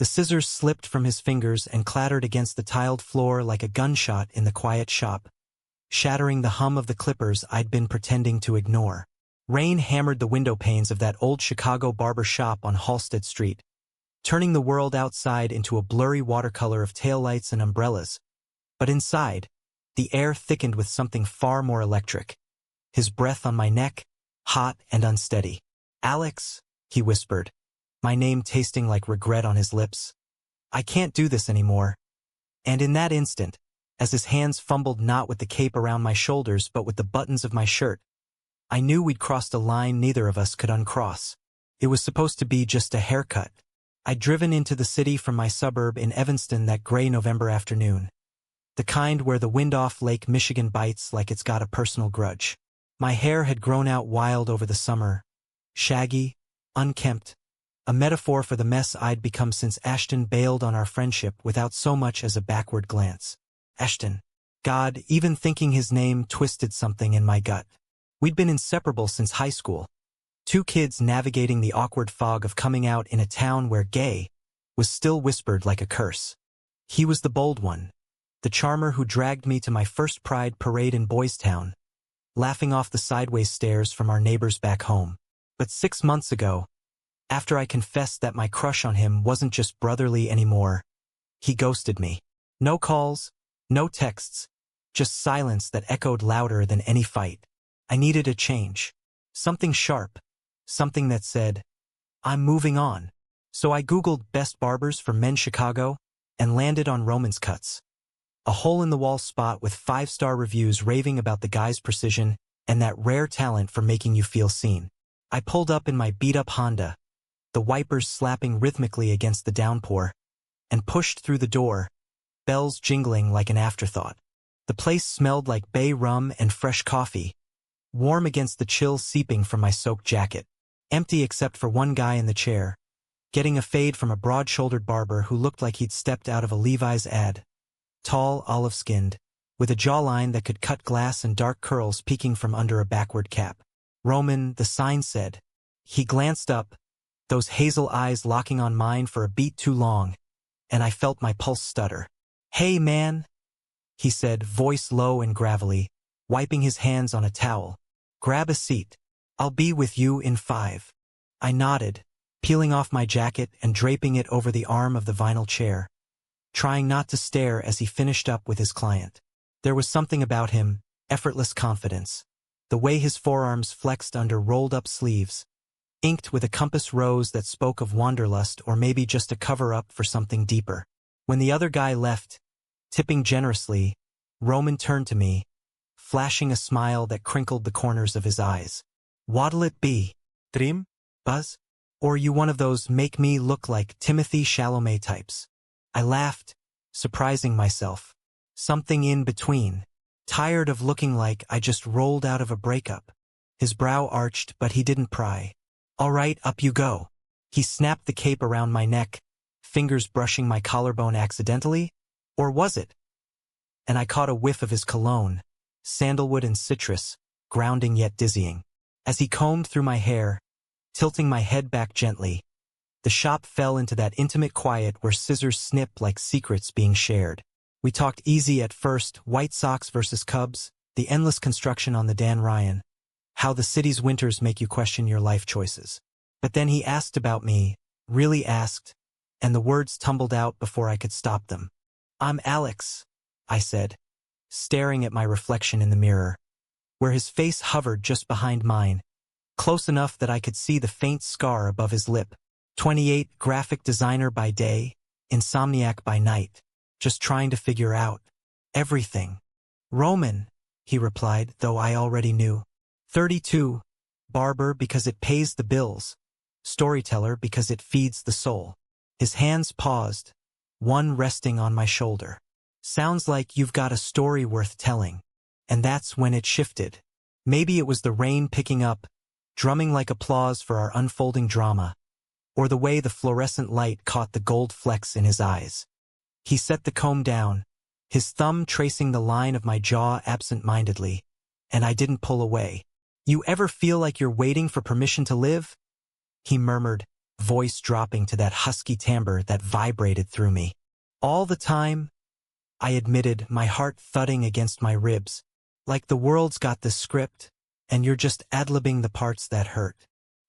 The scissors slipped from his fingers and clattered against the tiled floor like a gunshot in the quiet shop, shattering the hum of the clippers I'd been pretending to ignore. Rain hammered the window panes of that old Chicago barber shop on Halsted Street, turning the world outside into a blurry watercolor of taillights and umbrellas. But inside, the air thickened with something far more electric. His breath on my neck, hot and unsteady. "Alex," he whispered, my name tasting like regret on his lips. "I can't do this anymore." And in that instant, as his hands fumbled not with the cape around my shoulders but with the buttons of my shirt, I knew we'd crossed a line neither of us could uncross. It was supposed to be just a haircut. I'd driven into the city from my suburb in Evanston that gray November afternoon. The kind where the wind off Lake Michigan bites like it's got a personal grudge. My hair had grown out wild over the summer, shaggy, unkempt, a metaphor for the mess I'd become since Ashton bailed on our friendship without so much as a backward glance. Ashton. God, even thinking his name twisted something in my gut. We'd been inseparable since high school. Two kids navigating the awkward fog of coming out in a town where gay was still whispered like a curse. He was the bold one, the charmer who dragged me to my first Pride parade in Boys Town, laughing off the sideways stares from our neighbors back home. But 6 months ago, after I confessed that my crush on him wasn't just brotherly anymore, he ghosted me. No calls, no texts, just silence that echoed louder than any fight. I needed a change. Something sharp. Something that said, "I'm moving on." So I Googled best barbers for men Chicago and landed on Roman's Cuts. A hole-in-the-wall spot with 5-star reviews raving about the guy's precision and that rare talent for making you feel seen. I pulled up in my beat-up Honda, the wipers slapping rhythmically against the downpour, and pushed through the door, bells jingling like an afterthought. The place smelled like bay rum and fresh coffee, warm against the chill seeping from my soaked jacket. Empty except for one guy in the chair, getting a fade from a broad-shouldered barber who looked like he'd stepped out of a Levi's ad. Tall, olive-skinned, with a jawline that could cut glass and dark curls peeking from under a backward cap. "Roman," the sign said. He glanced up, those hazel eyes locking on mine for a beat too long, and I felt my pulse stutter. "Hey, man," he said, voice low and gravelly, wiping his hands on a towel. "Grab a seat. I'll be with you in 5. I nodded, peeling off my jacket and draping it over the arm of the vinyl chair, trying not to stare as he finished up with his client. There was something about him, effortless confidence, the way his forearms flexed under rolled-up sleeves, inked with a compass rose that spoke of wanderlust or maybe just a cover-up for something deeper. When the other guy left, tipping generously, Roman turned to me, flashing a smile that crinkled the corners of his eyes. "What'll it be? Dream? Buzz? Or you one of those make me look like Timothée Chalamet types?" I laughed, surprising myself. Something in between. Tired of looking like I just rolled out of a breakup. His brow arched, but he didn't pry. "All right, up you go." He snapped the cape around my neck, fingers brushing my collarbone accidentally. Or was it? And I caught a whiff of his cologne, sandalwood and citrus, grounding yet dizzying. As he combed through my hair, tilting my head back gently, the shop fell into that intimate quiet where scissors snip like secrets being shared. We talked easy at first, White Sox versus Cubs, the endless construction on the Dan Ryan, how the city's winters make you question your life choices. But then he asked about me, really asked, and the words tumbled out before I could stop them. "I'm Alex," I said, staring at my reflection in the mirror, where his face hovered just behind mine, close enough that I could see the faint scar above his lip. 28, graphic designer by day, insomniac by night, just trying to figure out everything. "Roman," he replied, though I already knew. 32, barber because it pays the bills, storyteller because it feeds the soul. His hands paused, one resting on my shoulder. "Sounds like you've got a story worth telling." And that's when it shifted. Maybe it was the rain picking up, drumming like applause for our unfolding drama, or the way the fluorescent light caught the gold flecks in his eyes. He set the comb down, his thumb tracing the line of my jaw absent-mindedly, and I didn't pull away. "You ever feel like you're waiting for permission to live?" he murmured, voice dropping to that husky timbre that vibrated through me. All the time, I admitted, my heart thudding against my ribs, like the world's got this script, and you're just ad-libbing the parts that hurt.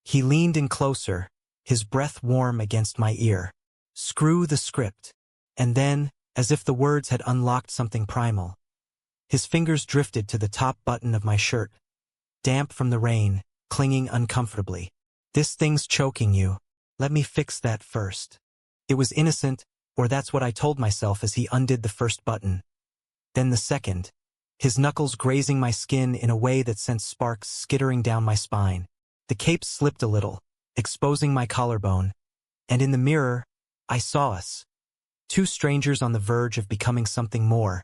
He leaned in closer, his breath warm against my ear. Screw the script. And then, as if the words had unlocked something primal, his fingers drifted to the top button of my shirt, damp from the rain, clinging uncomfortably. This thing's choking you. Let me fix that first. It was innocent, or that's what I told myself as he undid the first button. Then the second, his knuckles grazing my skin in a way that sent sparks skittering down my spine. The cape slipped a little, exposing my collarbone, and in the mirror, I saw us. Two strangers on the verge of becoming something more,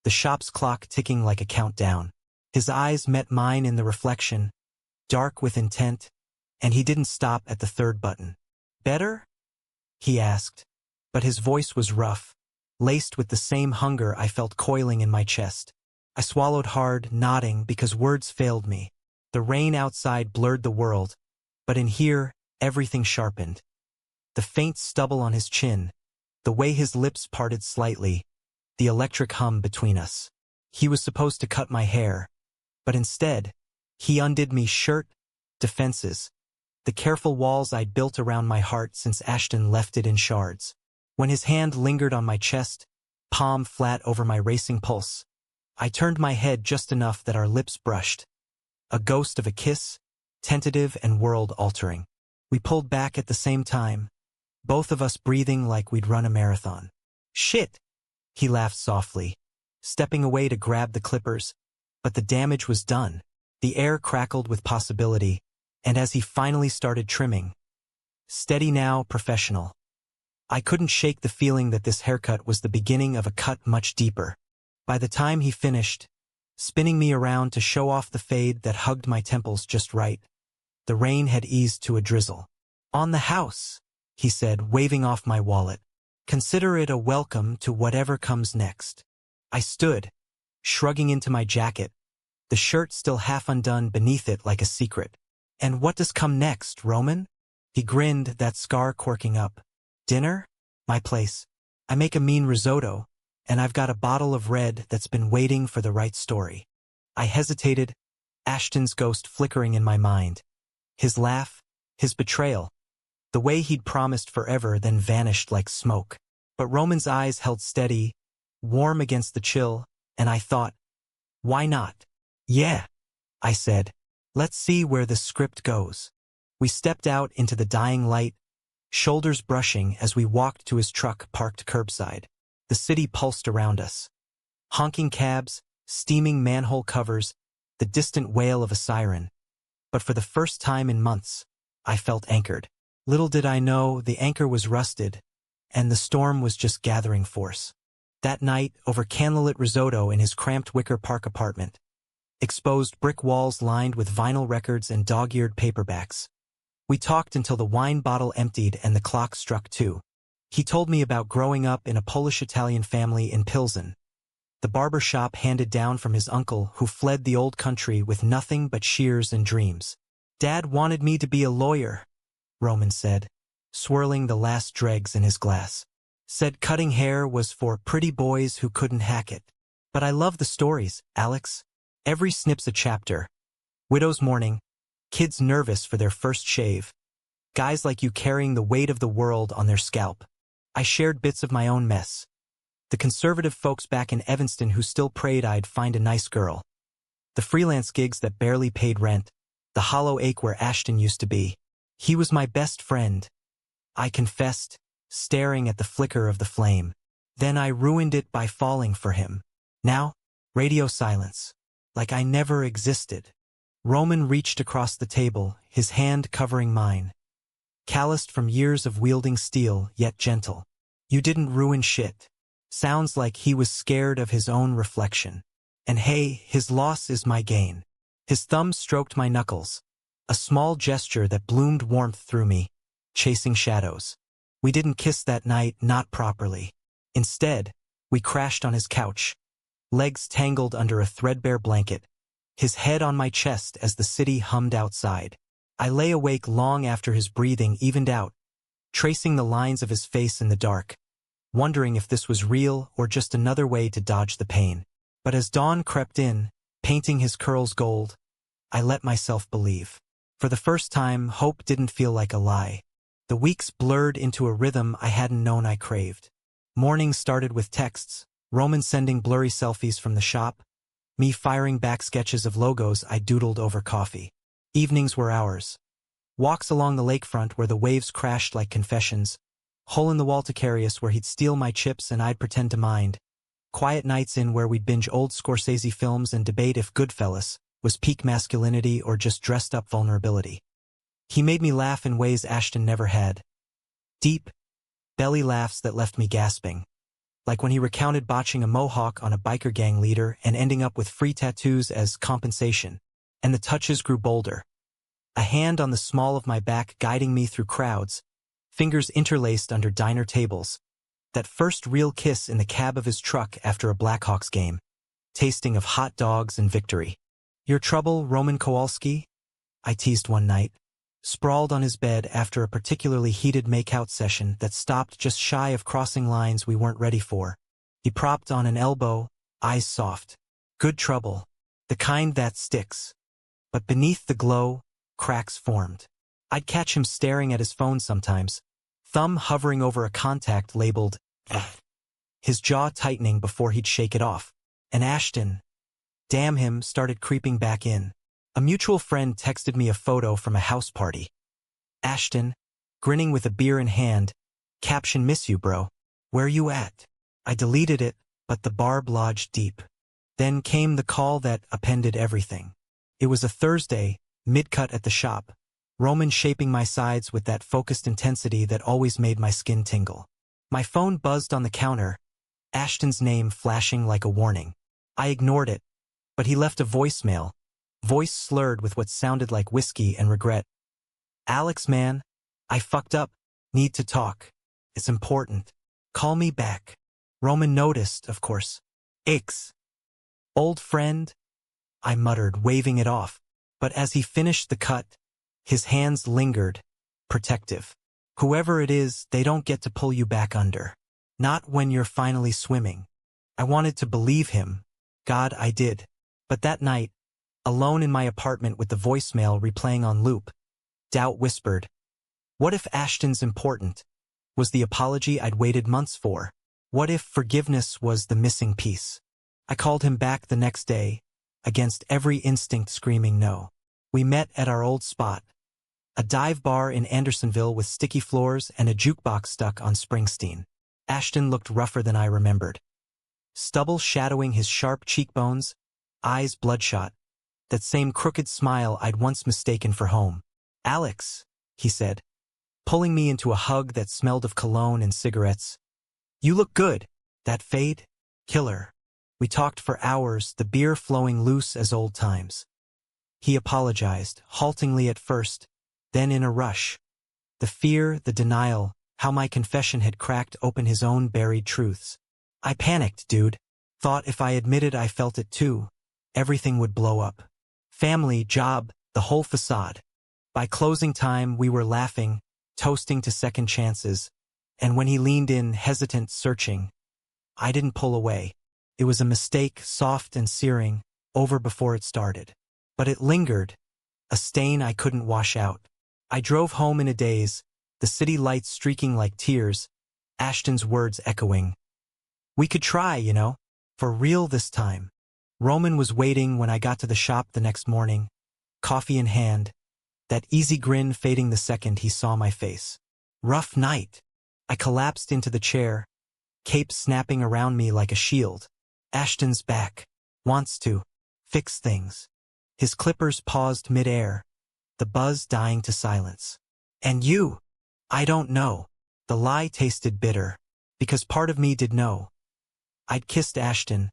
the shop's clock ticking like a countdown. His eyes met mine in the reflection, dark with intent, and he didn't stop at the third button. Better? He asked, but his voice was rough, laced with the same hunger I felt coiling in my chest. I swallowed hard, nodding because words failed me. The rain outside blurred the world, but in here, everything sharpened. The faint stubble on his chin, the way his lips parted slightly, the electric hum between us. He was supposed to cut my hair, but instead, he undid me shirt, defenses, the careful walls I'd built around my heart since Ashton left it in shards. When his hand lingered on my chest, palm flat over my racing pulse, I turned my head just enough that our lips brushed. A ghost of a kiss, tentative and world-altering. We pulled back at the same time, both of us breathing like we'd run a marathon. Shit! He laughed softly, stepping away to grab the clippers, but the damage was done. The air crackled with possibility, and as he finally started trimming, steady now, professional. I couldn't shake the feeling that this haircut was the beginning of a cut much deeper. By the time he finished, spinning me around to show off the fade that hugged my temples just right, the rain had eased to a drizzle. On the house, he said, waving off my wallet. Consider it a welcome to whatever comes next. I stood, shrugging into my jacket, the shirt still half undone beneath it like a secret. And what does come next, Roman? He grinned, that scar quirking up. Dinner? My place. I make a mean risotto, and I've got a bottle of red that's been waiting for the right story. I hesitated, Ashton's ghost flickering in my mind. His laugh, his betrayal, the way he'd promised forever then vanished like smoke. But Roman's eyes held steady, warm against the chill, and I thought, why not? Yeah, I said. Let's see where the script goes. We stepped out into the dying light, shoulders brushing as we walked to his truck parked curbside. The city pulsed around us. Honking cabs, steaming manhole covers, the distant wail of a siren. But for the first time in months, I felt anchored. Little did I know the anchor was rusted, and the storm was just gathering force. That night, over candlelit risotto in his cramped wicker park apartment, exposed brick walls lined with vinyl records and dog-eared paperbacks, we talked until the wine bottle emptied and the clock struck 2. He told me about growing up in a Polish-Italian family in Pilsen, the barber shop handed down from his uncle who fled the old country with nothing but shears and dreams. Dad wanted me to be a lawyer, Roman said, swirling the last dregs in his glass. Said cutting hair was for pretty boys who couldn't hack it. But I love the stories, Alex. Every snip's a chapter. Widow's mourning, kids nervous for their first shave, guys like you carrying the weight of the world on their scalp. I shared bits of my own mess. The conservative folks back in Evanston who still prayed I'd find a nice girl. The freelance gigs that barely paid rent. The hollow ache where Ashton used to be. He was my best friend, I confessed, staring at the flicker of the flame. Then I ruined it by falling for him. Now, radio silence. Like I never existed. Roman reached across the table, his hand covering mine. Calloused from years of wielding steel, yet gentle. You didn't ruin shit. Sounds like he was scared of his own reflection. And hey, his loss is my gain. His thumb stroked my knuckles. A small gesture that bloomed warmth through me, chasing shadows. We didn't kiss that night, not properly. Instead, we crashed on his couch, legs tangled under a threadbare blanket, his head on my chest as the city hummed outside. I lay awake long after his breathing evened out, tracing the lines of his face in the dark, wondering if this was real or just another way to dodge the pain. But as dawn crept in, painting his curls gold, I let myself believe. For the first time, hope didn't feel like a lie. The weeks blurred into a rhythm I hadn't known I craved. Mornings started with texts, Roman sending blurry selfies from the shop, me firing back sketches of logos I doodled over coffee. Evenings were ours. Walks along the lakefront where the waves crashed like confessions, hole-in-the-wall Takarius where he'd steal my chips and I'd pretend to mind, quiet nights in where we'd binge old Scorsese films and debate if Goodfellas was peak masculinity or just dressed-up vulnerability. He made me laugh in ways Ashton never had. Deep, belly laughs that left me gasping. Like when he recounted botching a mohawk on a biker gang leader and ending up with free tattoos as compensation. And the touches grew bolder. A hand on the small of my back guiding me through crowds, fingers interlaced under diner tables. That first real kiss in the cab of his truck after a Blackhawks game, tasting of hot dogs and victory. "Your trouble, Roman Kowalski?" I teased one night, sprawled on his bed after a particularly heated make-out session that stopped just shy of crossing lines we weren't ready for. He propped on an elbow, eyes soft. Good trouble, the kind that sticks. But beneath the glow, cracks formed. I'd catch him staring at his phone sometimes, thumb hovering over a contact labeled F, his jaw tightening before he'd shake it off. And Ashton, damn him, started creeping back in. A mutual friend texted me a photo from a house party. Ashton, grinning with a beer in hand, caption, "Miss you, bro. Where you at?" I deleted it, but the barb lodged deep. Then came the call that appended everything. It was a Thursday, mid-cut at the shop, Roman shaping my sides with that focused intensity that always made my skin tingle. My phone buzzed on the counter, Ashton's name flashing like a warning. I ignored it, but he left a voicemail, voice slurred with what sounded like whiskey and regret. "Alex, man, I fucked up. Need to talk. It's important. Call me back." Roman noticed, of course. "Ix. Old friend?" I muttered, waving it off. But as he finished the cut, his hands lingered, protective. "Whoever it is, they don't get to pull you back under. Not when you're finally swimming." I wanted to believe him. God, I did. But that night, alone in my apartment with the voicemail replaying on loop, doubt whispered, what if Ashton's important? Was the apology I'd waited months for? What if forgiveness was the missing piece? I called him back the next day, against every instinct screaming no. We met at our old spot, a dive bar in Andersonville with sticky floors and a jukebox stuck on Springsteen. Ashton looked rougher than I remembered. Stubble shadowing his sharp cheekbones, eyes bloodshot, that same crooked smile I'd once mistaken for home. "Alex," he said, pulling me into a hug that smelled of cologne and cigarettes. "You look good. That fade? Killer." We talked for hours, the beer flowing loose as old times. He apologized, haltingly at first, then in a rush. The fear, the denial, how my confession had cracked open his own buried truths. I panicked, dude. Thought if I admitted I felt it too, everything would blow up. Family, job, the whole facade. By closing time, we were laughing, toasting to second chances, and when he leaned in, hesitant, searching, I didn't pull away. It was a mistake, soft and searing, over before it started. But it lingered, a stain I couldn't wash out. I drove home in a daze, the city lights streaking like tears, Ashton's words echoing. "We could try, you know, for real this time." Roman was waiting when I got to the shop the next morning, coffee in hand, that easy grin fading the second he saw my face. "Rough night." I collapsed into the chair, cape snapping around me like a shield. "Ashton's back. Wants to fix things." His clippers paused mid-air, the buzz dying to silence. "And you?" "I don't know." The lie tasted bitter, because part of me did know. I'd kissed Ashton,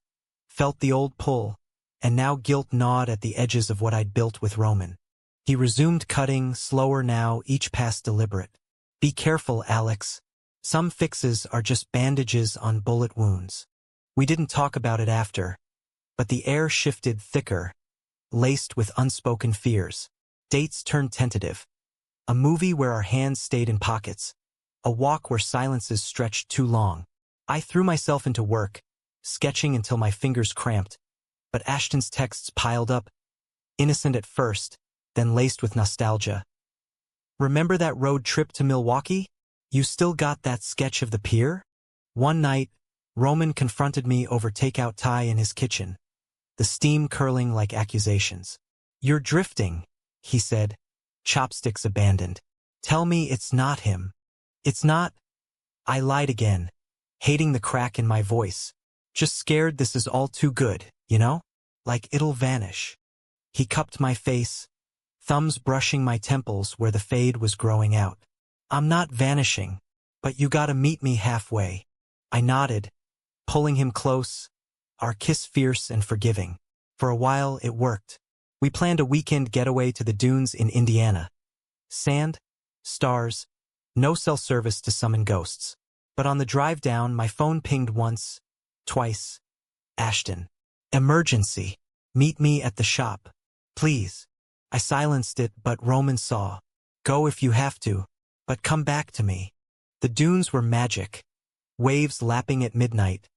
felt the old pull, and now guilt gnawed at the edges of what I'd built with Roman. He resumed cutting, slower now, each pass deliberate. "Be careful, Alex. Some fixes are just bandages on bullet wounds." We didn't talk about it after, but the air shifted thicker, laced with unspoken fears. Dates turned tentative. A movie where our hands stayed in pockets. a walk where silences stretched too long. I threw myself into work, sketching until my fingers cramped, but Ashton's texts piled up, innocent at first, then laced with nostalgia. "Remember that road trip to Milwaukee? You still got that sketch of the pier?" One night, Roman confronted me over takeout Thai in his kitchen, the steam curling like accusations. "You're drifting," he said, chopsticks abandoned. "Tell me it's not him." "It's not." I lied again, hating the crack in my voice. "Just scared this is all too good, you know? Like it'll vanish." He cupped my face, thumbs brushing my temples where the fade was growing out. "I'm not vanishing, but you gotta meet me halfway." I nodded, pulling him close, our kiss fierce and forgiving. For a while, it worked. We planned a weekend getaway to the dunes in Indiana. Sand, stars, no cell service to summon ghosts. But on the drive down, my phone pinged once, twice. "Ashton. Emergency. Meet me at the shop. Please." I silenced it, but Roman saw. "Go if you have to, but come back to me." The dunes were magic. Waves lapping at midnight,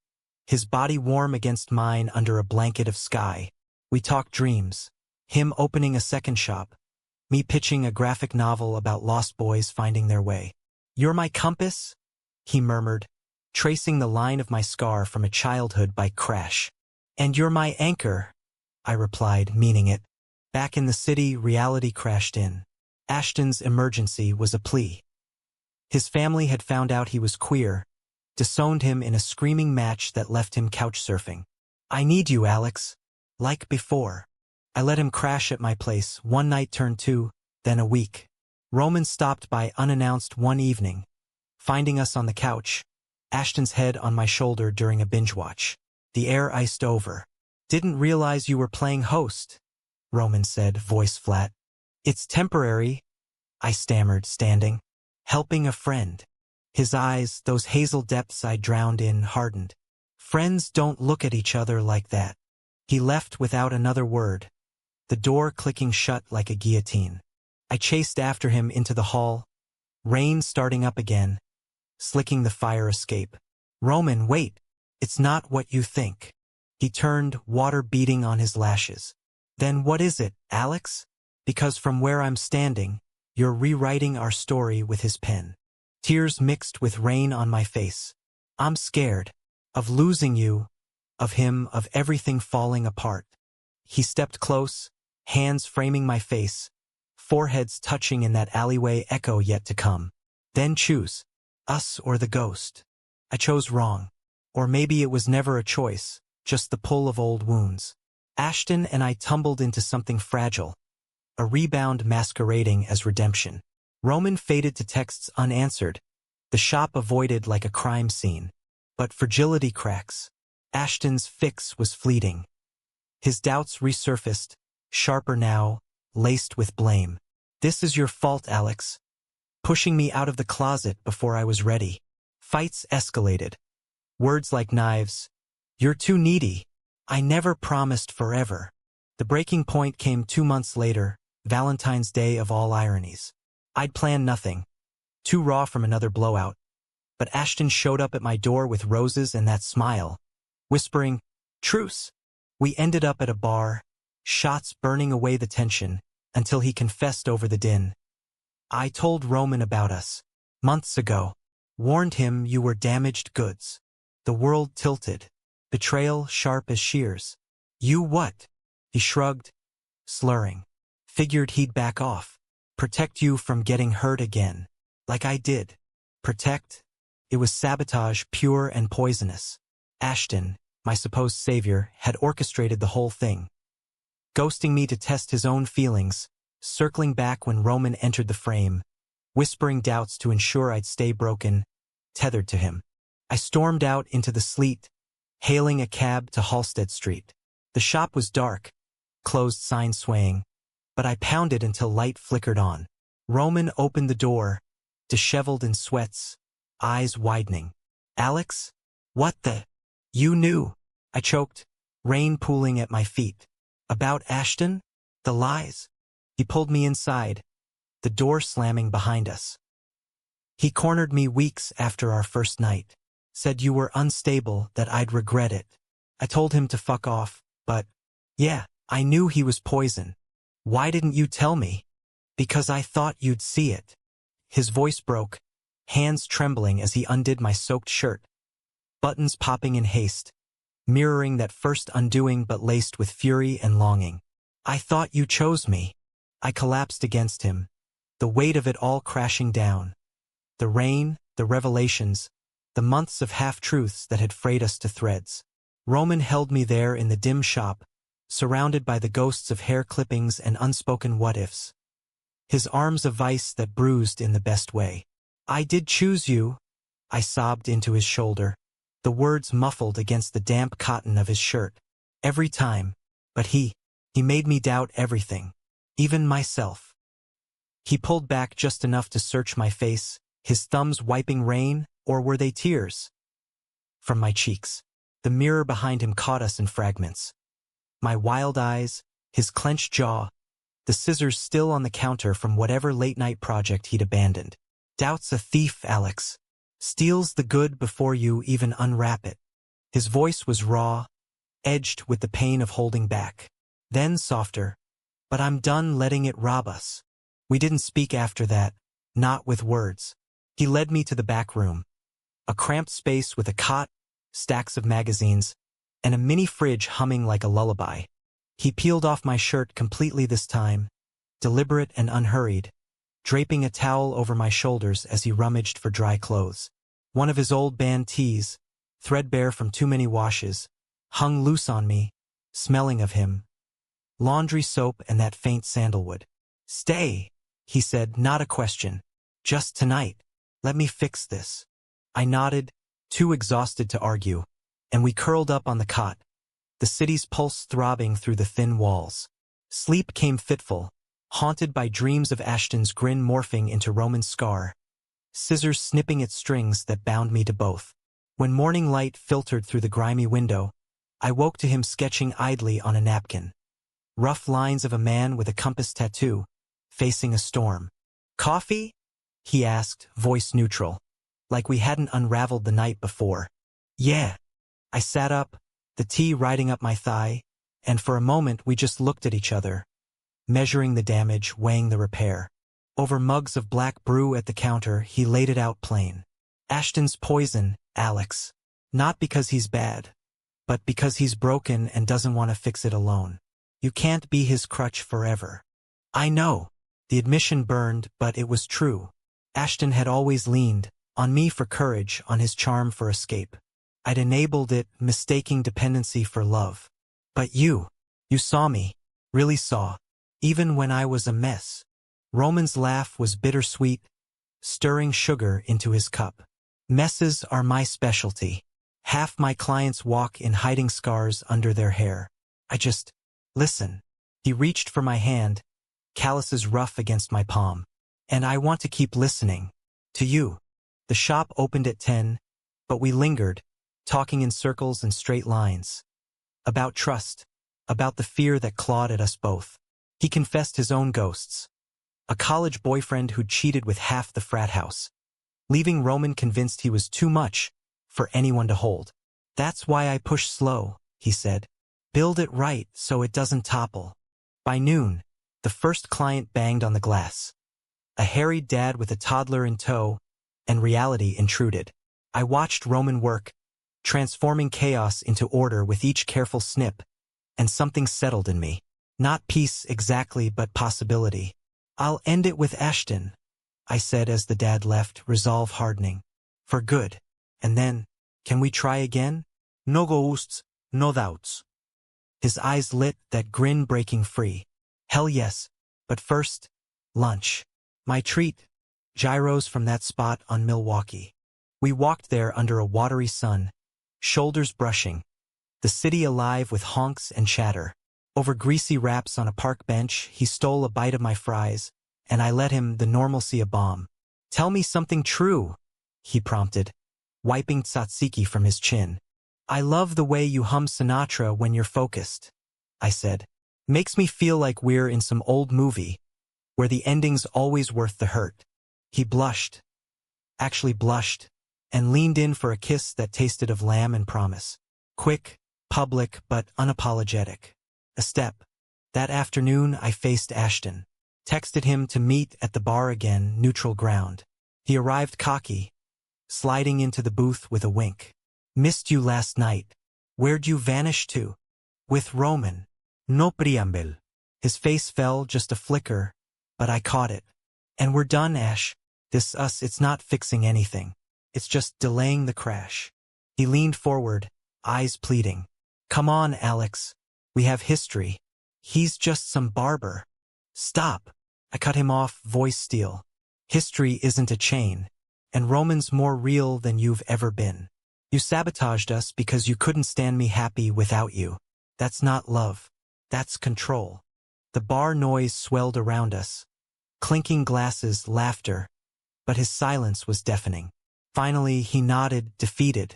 his body warm against mine under a blanket of sky. We talked dreams, him opening a second shop, me pitching a graphic novel about lost boys finding their way. "You're my compass?" he murmured, tracing the line of my scar from a childhood bike crash. "And you're my anchor," I replied, meaning it. Back in the city, reality crashed in. Ashton's emergency was a plea. His family had found out he was queer, disowned him in a screaming match that left him couch surfing. "I need you, Alex." Like before. I let him crash at my place. One night turned two, then a week. Roman stopped by unannounced one evening, finding us on the couch, Ashton's head on my shoulder during a binge watch. The air iced over. "Didn't realize you were playing host," Roman said, voice flat. "It's temporary," I stammered, standing. "Helping a friend." His eyes, those hazel depths I drowned in, hardened. "Friends don't look at each other like that." He left without another word, the door clicking shut like a guillotine. I chased after him into the hall, rain starting up again, slicking the fire escape. "Roman, wait. It's not what you think." He turned, water beating on his lashes. "Then what is it, Alex?" "Because from where I'm standing, you're rewriting our story with his pen." Tears mixed with rain on my face. "I'm scared. Of losing you. Of him, of everything falling apart." He stepped close, hands framing my face, foreheads touching in that alleyway echo yet to come. "Then choose. Us or the ghost." I chose wrong. Or maybe it was never a choice, just the pull of old wounds. Ashton and I tumbled into something fragile, a rebound masquerading as redemption. Roman faded to texts unanswered, the shop avoided like a crime scene. But fragility cracks. Ashton's fix was fleeting. His doubts resurfaced, sharper now, laced with blame. "This is your fault, Alex." Pushing me out of the closet before I was ready. Fights escalated. Words like knives. "You're too needy." "I never promised forever." The breaking point came 2 months later, Valentine's Day of all ironies. I'd planned nothing, too raw from another blowout. But Ashton showed up at my door with roses and that smile, whispering, "Truce." We ended up at a bar, shots burning away the tension, until he confessed over the din. "I told Roman about us, months ago. Warned him you were damaged goods." The world tilted, betrayal sharp as shears. "You what?" He shrugged, slurring. "Figured he'd back off. Protect you from getting hurt again. Like I did." Protect? It was sabotage, pure and poisonous. Ashton, my supposed savior, had orchestrated the whole thing. Ghosting me to test his own feelings, circling back when Roman entered the frame, whispering doubts to ensure I'd stay broken, tethered to him. I stormed out into the sleet, hailing a cab to Halsted Street. The shop was dark, closed sign swaying, but I pounded until light flickered on. Roman opened the door, disheveled in sweats, eyes widening. "Alex? What the?" "You knew." I choked, rain pooling at my feet. "About Ashton? The lies?" He pulled me inside, the door slamming behind us. He cornered me weeks after our first night. Said you were unstable, that I'd regret it. I told him to fuck off, but, yeah, I knew he was poison. Why didn't you tell me? Because I thought you'd see it. His voice broke, hands trembling as he undid my soaked shirt, buttons popping in haste, mirroring that first undoing but laced with fury and longing. I thought you chose me. I collapsed against him, the weight of it all crashing down. The rain, the revelations, the months of half-truths that had frayed us to threads. Roman held me there in the dim shop, surrounded by the ghosts of hair clippings and unspoken what-ifs. His arms a vice that bruised in the best way. I did choose you, I sobbed into his shoulder, the words muffled against the damp cotton of his shirt. Every time, but he made me doubt everything, even myself. He pulled back just enough to search my face, his thumbs wiping rain, or were they tears? From my cheeks. The mirror behind him caught us in fragments. My wild eyes, his clenched jaw, the scissors still on the counter from whatever late-night project he'd abandoned. Doubt's a thief, Alex. Steals the good before you even unwrap it. His voice was raw, edged with the pain of holding back. Then softer. But I'm done letting it rob us. We didn't speak after that, not with words. He led me to the back room. A cramped space with a cot, stacks of magazines, and a mini fridge humming like a lullaby. He peeled off my shirt completely this time, deliberate and unhurried, draping a towel over my shoulders as he rummaged for dry clothes. One of his old band tees, threadbare from too many washes, hung loose on me, smelling of him. Laundry soap and that faint sandalwood. Stay, he said, not a question. Just tonight. Let me fix this. I nodded, too exhausted to argue, and we curled up on the cot, the city's pulse throbbing through the thin walls. Sleep came fitful, haunted by dreams of Ashton's grin morphing into Roman's scar, scissors snipping at strings that bound me to both. When morning light filtered through the grimy window, I woke to him sketching idly on a napkin. Rough lines of a man with a compass tattoo, facing a storm. Coffee? He asked, voice neutral, like we hadn't unraveled the night before. Yeah. I sat up, the tea riding up my thigh, and for a moment we just looked at each other, measuring the damage, weighing the repair. Over mugs of black brew at the counter, he laid it out plain. Ashton's poison, Alex. Not because he's bad, but because he's broken and doesn't want to fix it alone. You can't be his crutch forever. I know. The admission burned, but it was true. Ashton had always leaned, on me for courage, on his charm for escape. I'd enabled it, mistaking dependency for love. But you saw me, really saw, even when I was a mess. Roman's laugh was bittersweet, stirring sugar into his cup. Messes are my specialty. Half my clients walk in hiding scars under their hair. Listen. He reached for my hand, calluses rough against my palm. And I want to keep listening. To you. The shop opened at 10, but we lingered, talking in circles and straight lines. About trust. About the fear that clawed at us both. He confessed his own ghosts. A college boyfriend who'd cheated with half the frat house, leaving Roman convinced he was too much for anyone to hold. That's why I push slow, he said. Build it right so it doesn't topple. By noon, the first client banged on the glass. A harried dad with a toddler in tow, and reality intruded. I watched Roman work, transforming chaos into order with each careful snip, and something settled in me. Not peace exactly, but possibility. I'll end it with Ashton, I said as the dad left, resolve hardening. For good. And then, can we try again? No ghosts, no doubts. His eyes lit, that grin breaking free. Hell yes. But first, lunch. My treat, gyros from that spot on Milwaukee. We walked there under a watery sun, shoulders brushing, the city alive with honks and chatter. Over greasy wraps on a park bench, he stole a bite of my fries, and I let him, the normalcy a bomb. Tell me something true, he prompted, wiping tzatziki from his chin. I love the way you hum Sinatra when you're focused, I said. Makes me feel like we're in some old movie, where the ending's always worth the hurt. He blushed. actually blushed, and leaned in for a kiss that tasted of lamb and promise. Quick, public, but unapologetic. A step. That afternoon, I faced Ashton. Texted him to meet at the bar again, neutral ground. He arrived cocky, sliding into the booth with a wink. Missed you last night. Where'd you vanish to? With Roman. No preamble. His face fell, just a flicker, but I caught it. And we're done, Ash. This us, it's not fixing anything. It's just delaying the crash. He leaned forward, eyes pleading. Come on, Alex. We have history. He's just some barber. Stop. I cut him off, voice steel. History isn't a chain, and Roman's more real than you've ever been. You sabotaged us because you couldn't stand me happy without you. That's not love. That's control. The bar noise swelled around us. Clinking glasses, laughter. But his silence was deafening. Finally, he nodded, defeated.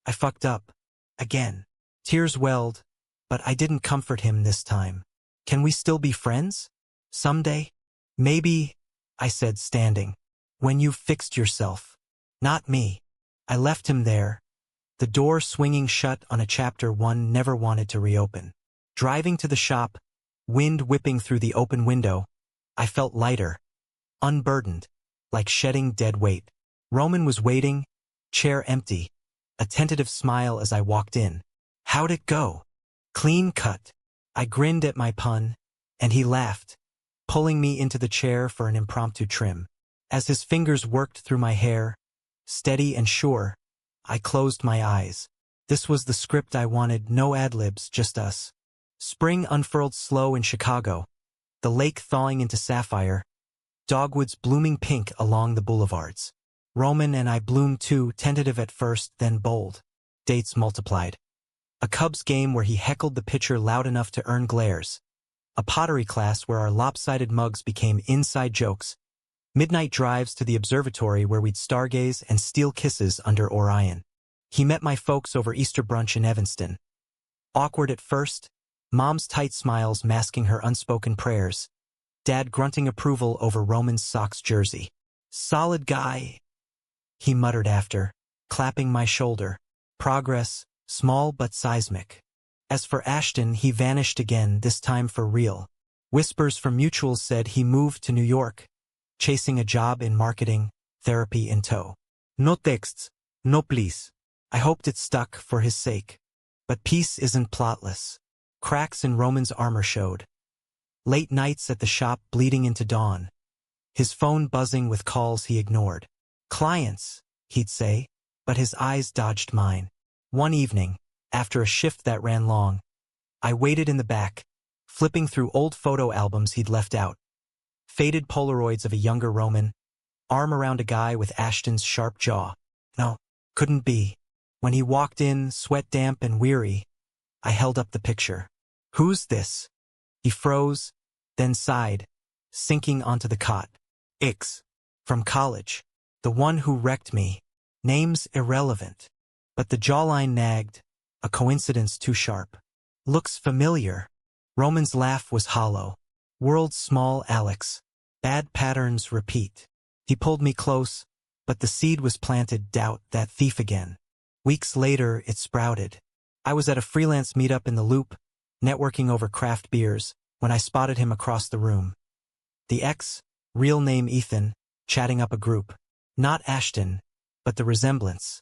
I fucked up. Again. Tears welled, but I didn't comfort him this time. Can we still be friends? Someday? Maybe, I said, standing. When you've fixed yourself. Not me. I left him there, the door swinging shut on a chapter one never wanted to reopen. Driving to the shop, wind whipping through the open window, I felt lighter, unburdened, like shedding dead weight. Roman was waiting, chair empty, a tentative smile as I walked in. How'd it go? Clean cut. I grinned at my pun, and he laughed, pulling me into the chair for an impromptu trim. As his fingers worked through my hair, steady and sure, I closed my eyes. This was the script I wanted, no ad-libs, just us. Spring unfurled slow in Chicago, the lake thawing into sapphire, dogwoods blooming pink along the boulevards. Roman and I bloomed too, tentative at first, then bold. Dates multiplied. A Cubs game where he heckled the pitcher loud enough to earn glares. A pottery class where our lopsided mugs became inside jokes. Midnight drives to the observatory where we'd stargaze and steal kisses under Orion. He met my folks over Easter brunch in Evanston. Awkward at first, Mom's tight smiles masking her unspoken prayers. Dad grunting approval over Roman's Sox jersey. Solid guy, he muttered after, clapping my shoulder. Progress, small but seismic. As for Ashton, he vanished again, this time for real. Whispers from mutuals said he moved to New York, chasing a job in marketing, therapy in tow. No texts, no please. I hoped it stuck for his sake. But peace isn't plotless. Cracks in Roman's armor showed. Late nights at the shop bleeding into dawn. His phone buzzing with calls he ignored. Clients, he'd say, but his eyes dodged mine. One evening, after a shift that ran long, I waited in the back, flipping through old photo albums he'd left out. Faded Polaroids of a younger Roman, arm around a guy with Ashton's sharp jaw. No, couldn't be. When he walked in, sweat damp and weary, I held up the picture. Who's this? He froze, then sighed, sinking onto the cot. Ix. From college. The one who wrecked me. Name's irrelevant. But the jawline nagged, a coincidence too sharp. Looks familiar. Roman's laugh was hollow. World's small, Alex. Bad patterns repeat. He pulled me close, but the seed was planted, doubt, that thief again. Weeks later, it sprouted. I was at a freelance meetup in the Loop, networking over craft beers, when I spotted him across the room. The ex, real name Ethan, chatting up a group. Not Ashton, but the resemblance.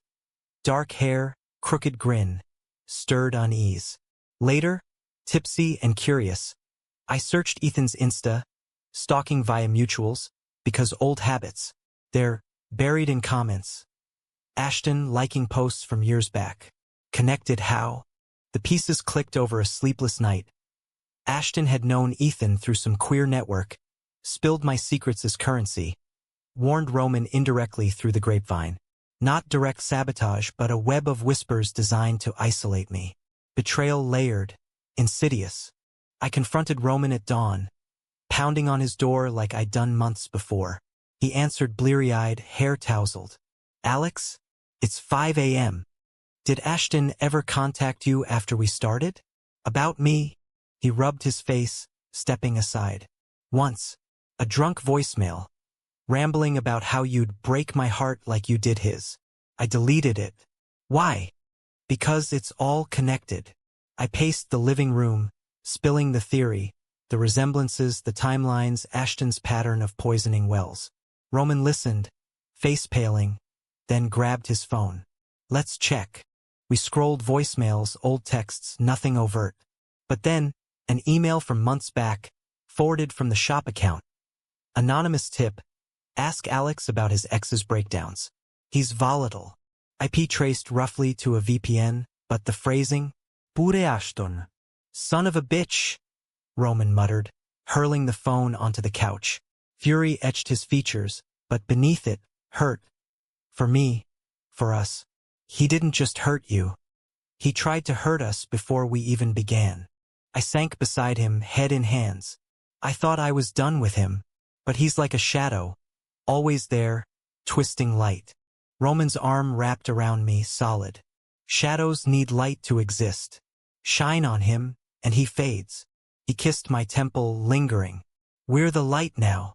Dark hair, crooked grin, stirred unease. Later, tipsy and curious, I searched Ethan's Insta, stalking via mutuals, because old habits. They're buried in comments. Ashton liking posts from years back. Connected how? The pieces clicked over a sleepless night. Ashton had known Ethan through some queer network, spilled my secrets as currency, warned Roman indirectly through the grapevine. Not direct sabotage, but a web of whispers designed to isolate me. Betrayal layered, insidious. I confronted Roman at dawn, pounding on his door like I'd done months before. He answered bleary-eyed, hair tousled. Alex, it's 5 a.m. Did Ashton ever contact you after we started? About me? He rubbed his face, stepping aside. Once. A drunk voicemail. rambling about how you'd break my heart like you did his. I deleted it. Why? Because it's all connected. I paced the living room, spilling the theory, the resemblances, the timelines, Ashton's pattern of poisoning wells. Roman listened, face paling, then grabbed his phone. Let's check. We scrolled voicemails, old texts, nothing overt. But then, an email from months back, forwarded from the shop account. Anonymous tip: ask Alex about his ex's breakdowns. He's volatile. IP traced roughly to a VPN, but the phrasing, Pure Ashton. Son of a bitch, Roman muttered, hurling the phone onto the couch. Fury etched his features, but beneath it, hurt. For me, for us. He didn't just hurt you. He tried to hurt us before we even began. I sank beside him, head in hands. I thought I was done with him, but he's like a shadow, always there, twisting light. Roman's arm wrapped around me, solid. Shadows need light to exist. Shine on him, and he fades. He kissed my temple, lingering. We're the light now.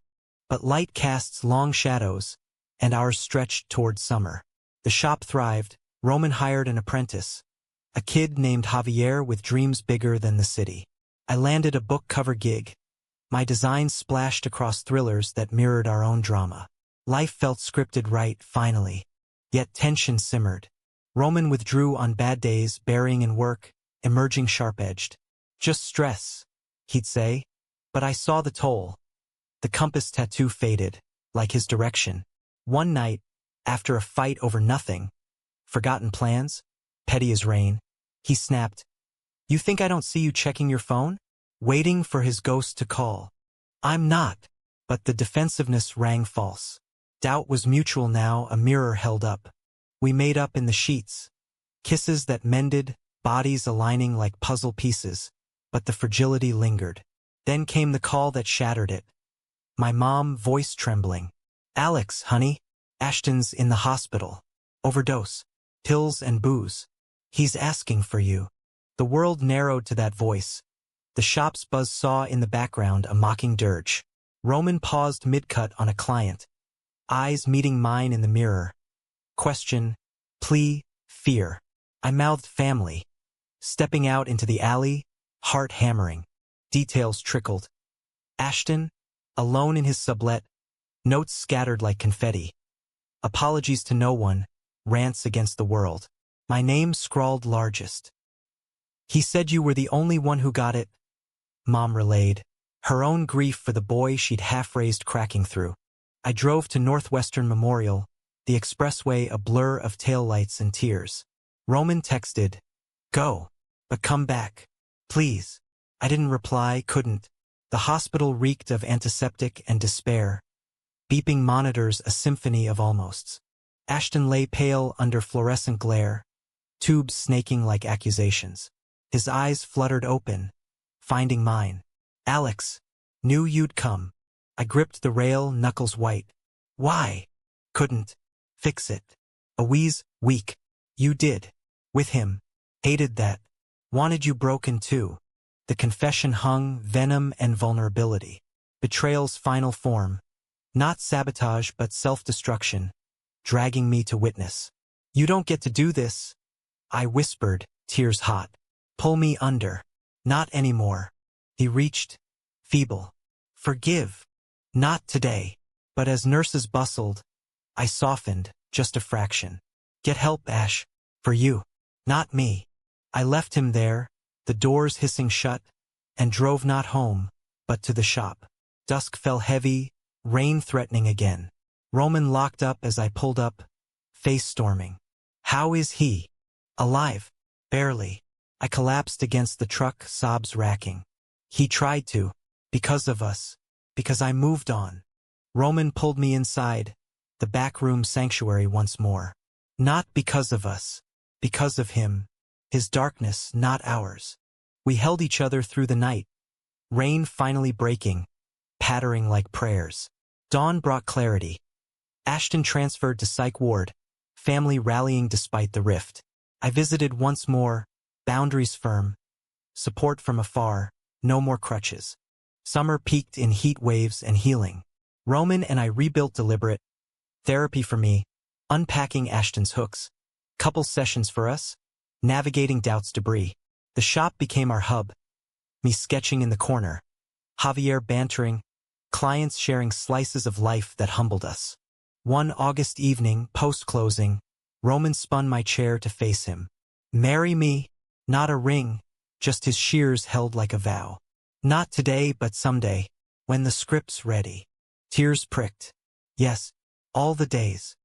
But light casts long shadows, and ours stretched toward summer. The shop thrived. Roman hired an apprentice, a kid named Javier with dreams bigger than the city. I landed a book cover gig. My designs splashed across thrillers that mirrored our own drama. Life felt scripted right, finally. Yet tension simmered. Roman withdrew on bad days, burying in work, emerging sharp-edged. Just stress, he'd say. But I saw the toll. The compass tattoo faded, like his direction. One night, after a fight over nothing, forgotten plans, petty as rain, he snapped, "You think I don't see you checking your phone?" Waiting for his ghost to call. I'm not. But the defensiveness rang false. Doubt was mutual now, a mirror held up. We made up in the sheets. Kisses that mended, bodies aligning like puzzle pieces, but the fragility lingered. Then came the call that shattered it. My mom, voice trembling. "Alex, honey, Ashton's in the hospital. Overdose. Pills and booze. He's asking for you." The world narrowed to that voice. The shop's buzz saw in the background a mocking dirge. Roman paused mid-cut on a client. Eyes meeting mine in the mirror. Question, plea, fear. I mouthed family. Stepping out into the alley, heart hammering. Details trickled. Ashton, alone in his sublet, notes scattered like confetti. Apologies to no one, rants against the world. My name scrawled largest. "He said you were the only one who got it," Mom relayed, her own grief for the boy she'd half-raised cracking through. I drove to Northwestern Memorial, the expressway a blur of taillights and tears. Roman texted, "Go, but come back. Please." I didn't reply, couldn't. The hospital reeked of antiseptic and despair. Beeping monitors, a symphony of almosts. Ashton lay pale under fluorescent glare, tubes snaking like accusations. His eyes fluttered open, finding mine. "Alex, knew you'd come." I gripped the rail, knuckles white. "Why?" "Couldn't. Fix it." A wheeze, weak. "You did. With him. Hated that. Wanted you broken too." The confession hung, venom and vulnerability. Betrayal's final form. Not sabotage but self-destruction, dragging me to witness. "You don't get to do this," I whispered, tears hot. "Pull me under." "Not anymore." He reached, feeble. "Forgive." "Not today." But as nurses bustled, I softened, just a fraction. "Get help, Ash. For you. Not me." I left him there, the doors hissing shut, and drove not home, but to the shop. Dusk fell heavy, rain threatening again. Roman locked up as I pulled up, face storming. "How is he?" "Alive. Barely." I collapsed against the truck, sobs racking. "He tried to. Because of us. Because I moved on." Roman pulled me inside, the backroom sanctuary once more. "Not because of us. Because of him. His darkness, not ours." We held each other through the night. Rain finally breaking, pattering like prayers. Dawn brought clarity. Ashton transferred to psych ward, family rallying despite the rift. I visited once more, boundaries firm, support from afar, no more crutches. Summer peaked in heat waves and healing. Roman and I rebuilt deliberate. Therapy for me. Unpacking Ashton's hooks. Couple sessions for us. Navigating doubt's debris. The shop became our hub. Me sketching in the corner. Javier bantering. Clients sharing slices of life that humbled us. One August evening, post-closing, Roman spun my chair to face him. Marry me? Not a ring, just his shears held like a vow. Not today, but someday, when the script's ready. Tears pricked. Yes, all the days.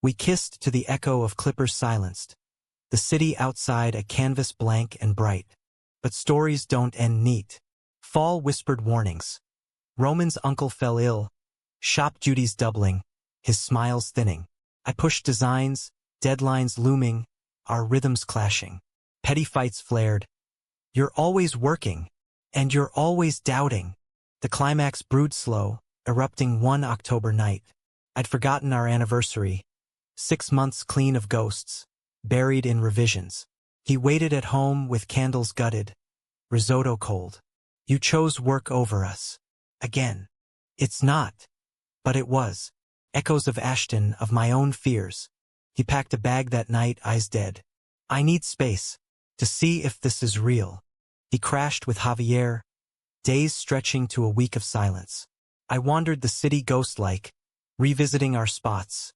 We kissed to the echo of clippers silenced. The city outside a canvas blank and bright. But stories don't end neat. Fall whispered warnings. Roman's uncle fell ill. Shop duties doubling. His smiles thinning. I pushed designs, deadlines looming, our rhythms clashing. Petty fights flared. You're always working, and you're always doubting. The climax brewed slow, erupting one October night. I'd forgotten our anniversary. 6 months clean of ghosts, buried in revisions. He waited at home with candles gutted, risotto cold. You chose work over us. Again. It's not. But it was. Echoes of Ashton, of my own fears. He packed a bag that night, eyes dead. I need space, to see if this is real. He crashed with Javier, days stretching to a week of silence. I wandered the city ghost-like, revisiting our spots.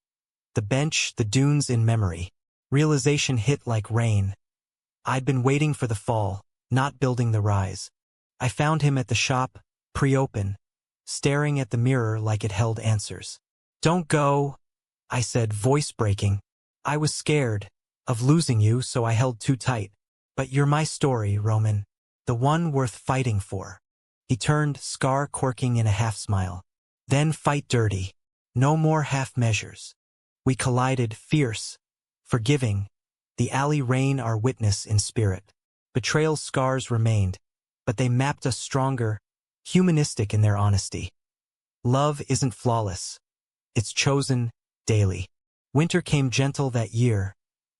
The bench, the dunes in memory. Realization hit like rain. I'd been waiting for the fall, not building the rise. I found him at the shop, pre-open, staring at the mirror like it held answers. Don't go, I said, voice breaking. I was scared of losing you, so I held too tight. But you're my story, Roman. The one worth fighting for. He turned, scar quirking in a half-smile. Then fight dirty. No more half measures. We collided, fierce, forgiving. The alley rain our witness in spirit. Betrayal scars remained, but they mapped us stronger, humanistic in their honesty. Love isn't flawless. It's chosen, daily. Winter came gentle that year,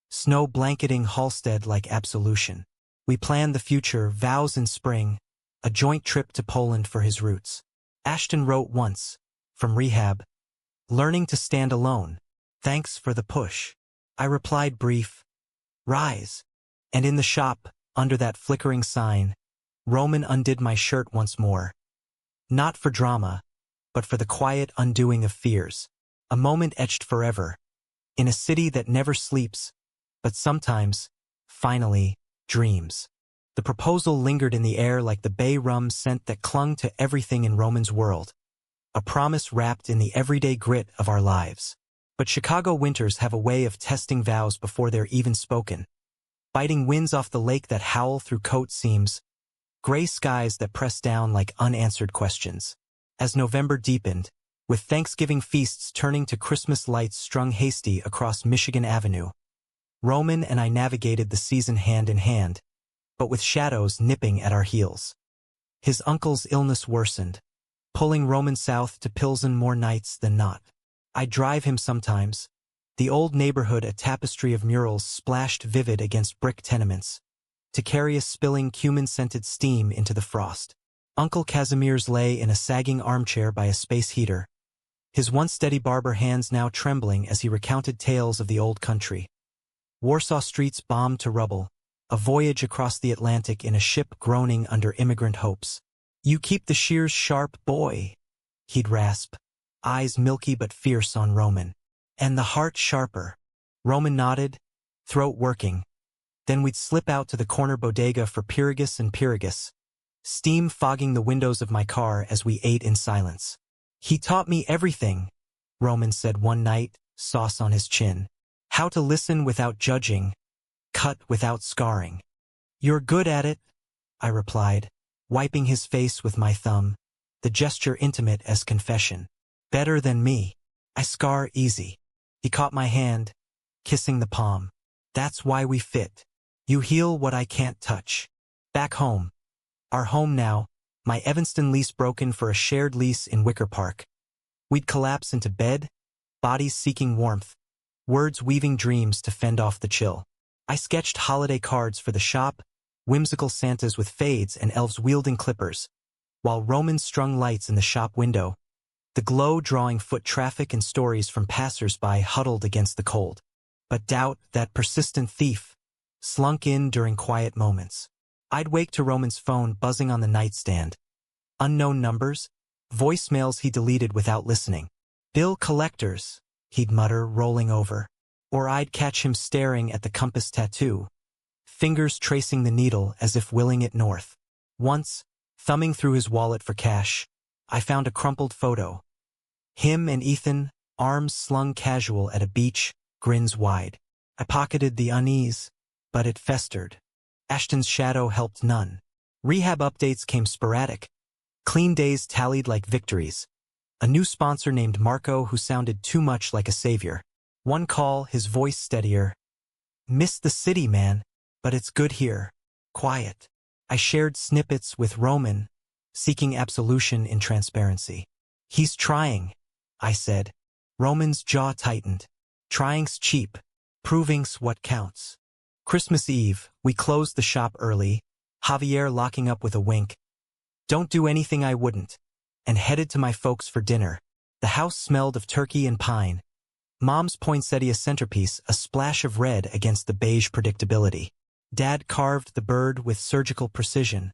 snow blanketing Halstead like absolution. We planned the future, vows in spring, a joint trip to Poland for his roots. Ashton wrote once, from rehab, learning to stand alone. Thanks for the push. I replied brief, rise. And in the shop, under that flickering sign, Roman undid my shirt once more. Not for drama, but for the quiet undoing of fears. A moment etched forever. In a city that never sleeps, but sometimes, finally, dreams. The proposal lingered in the air like the bay rum scent that clung to everything in Roman's world. A promise wrapped in the everyday grit of our lives. But Chicago winters have a way of testing vows before they're even spoken. Biting winds off the lake that howl through coat seams. Gray skies that press down like unanswered questions. As November deepened, with Thanksgiving feasts turning to Christmas lights strung hasty across Michigan Avenue, Roman and I navigated the season hand in hand, but with shadows nipping at our heels. His uncle's illness worsened, pulling Roman south to Pilsen more nights than not. I'd drive him sometimes, the old neighborhood a tapestry of murals splashed vivid against brick tenements, to carry a spilling cumin-scented steam into the frost. Uncle Casimir's lay in a sagging armchair by a space heater, his once steady barber hands now trembling as he recounted tales of the old country. Warsaw streets bombed to rubble, a voyage across the Atlantic in a ship groaning under immigrant hopes. You keep the shears sharp, boy, he'd rasp, eyes milky but fierce on Roman. And the heart sharper. Roman nodded, throat working. Then we'd slip out to the corner bodega for Pyragus and Pyragus, steam fogging the windows of my car as we ate in silence. He taught me everything, Roman said one night, sauce on his chin. How to listen without judging, cut without scarring. You're good at it, I replied, wiping his face with my thumb, the gesture intimate as confession. Better than me. I scar easy. He caught my hand, kissing the palm. That's why we fit. You heal what I can't touch. Back home. Our home now, my Evanston lease broken for a shared lease in Wicker Park. We'd collapse into bed, bodies seeking warmth, words weaving dreams to fend off the chill. I sketched holiday cards for the shop, whimsical Santas with fades and elves wielding clippers, while Roman strung lights in the shop window, the glow drawing foot traffic and stories from passers-by huddled against the cold. But doubt, that persistent thief, slunk in during quiet moments. I'd wake to Roman's phone buzzing on the nightstand. Unknown numbers, voicemails he deleted without listening. Bill collectors, he'd mutter, rolling over. Or I'd catch him staring at the compass tattoo, fingers tracing the needle as if willing it north. Once, thumbing through his wallet for cash, I found a crumpled photo. Him and Ethan, arms slung casual at a beach, grins wide. I pocketed the unease, but it festered. Ashton's shadow helped none. Rehab updates came sporadic. Clean days tallied like victories. A new sponsor named Marco who sounded too much like a savior. One call, his voice steadier. Missed the city, man, but it's good here. Quiet. I shared snippets with Roman, seeking absolution in transparency. He's trying, I said. Roman's jaw tightened. Trying's cheap. Proving's what counts. Christmas Eve, we closed the shop early, Javier locking up with a wink. Don't do anything I wouldn't. And headed to my folks for dinner. The house smelled of turkey and pine. Mom's poinsettia centerpiece, a splash of red against the beige predictability. Dad carved the bird with surgical precision,